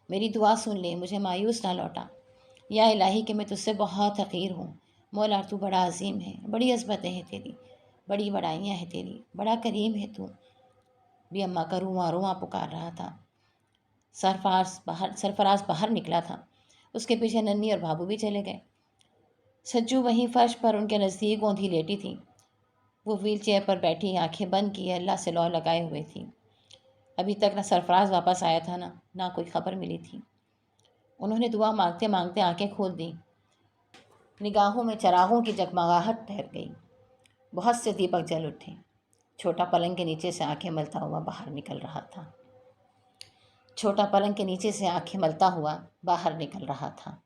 Speaker 1: میری دعا سن لے، مجھے مایوس نہ لوٹا، یا الہی کہ میں تجھ سے بہت حقیر ہوں، مولا تو بڑا عظیم ہے، بڑی عظمتیں ہیں تیری، بڑی بڑائیاں ہیں تیری، بڑا کریم ہے تو۔ بھی اماں کا رواں رواں پکار رہا تھا۔ سرفراز باہر نکلا تھا، اس کے پیچھے ننھی اور بابو بھی چلے گئے۔ سجو وہیں فرش پر ان کے نزدیک گوندھی لیٹی تھی۔ وہ ویل چیئر پر بیٹھی آنکھیں بند کیے اللہ سے لو لگائے ہوئے تھی۔ ابھی تک نہ سرفراز واپس آیا تھا نہ کوئی خبر ملی تھی۔ انہوں نے دعا مانگتے مانگتے آنکھیں کھول دیں۔ نگاہوں میں چراغوں کی جگمگاہٹ ٹھہر گئی، بہت سے دیپک جل اٹھے۔ چھوٹا پلنگ کے نیچے سے آنکھیں ملتا ہوا باہر نکل رہا تھا۔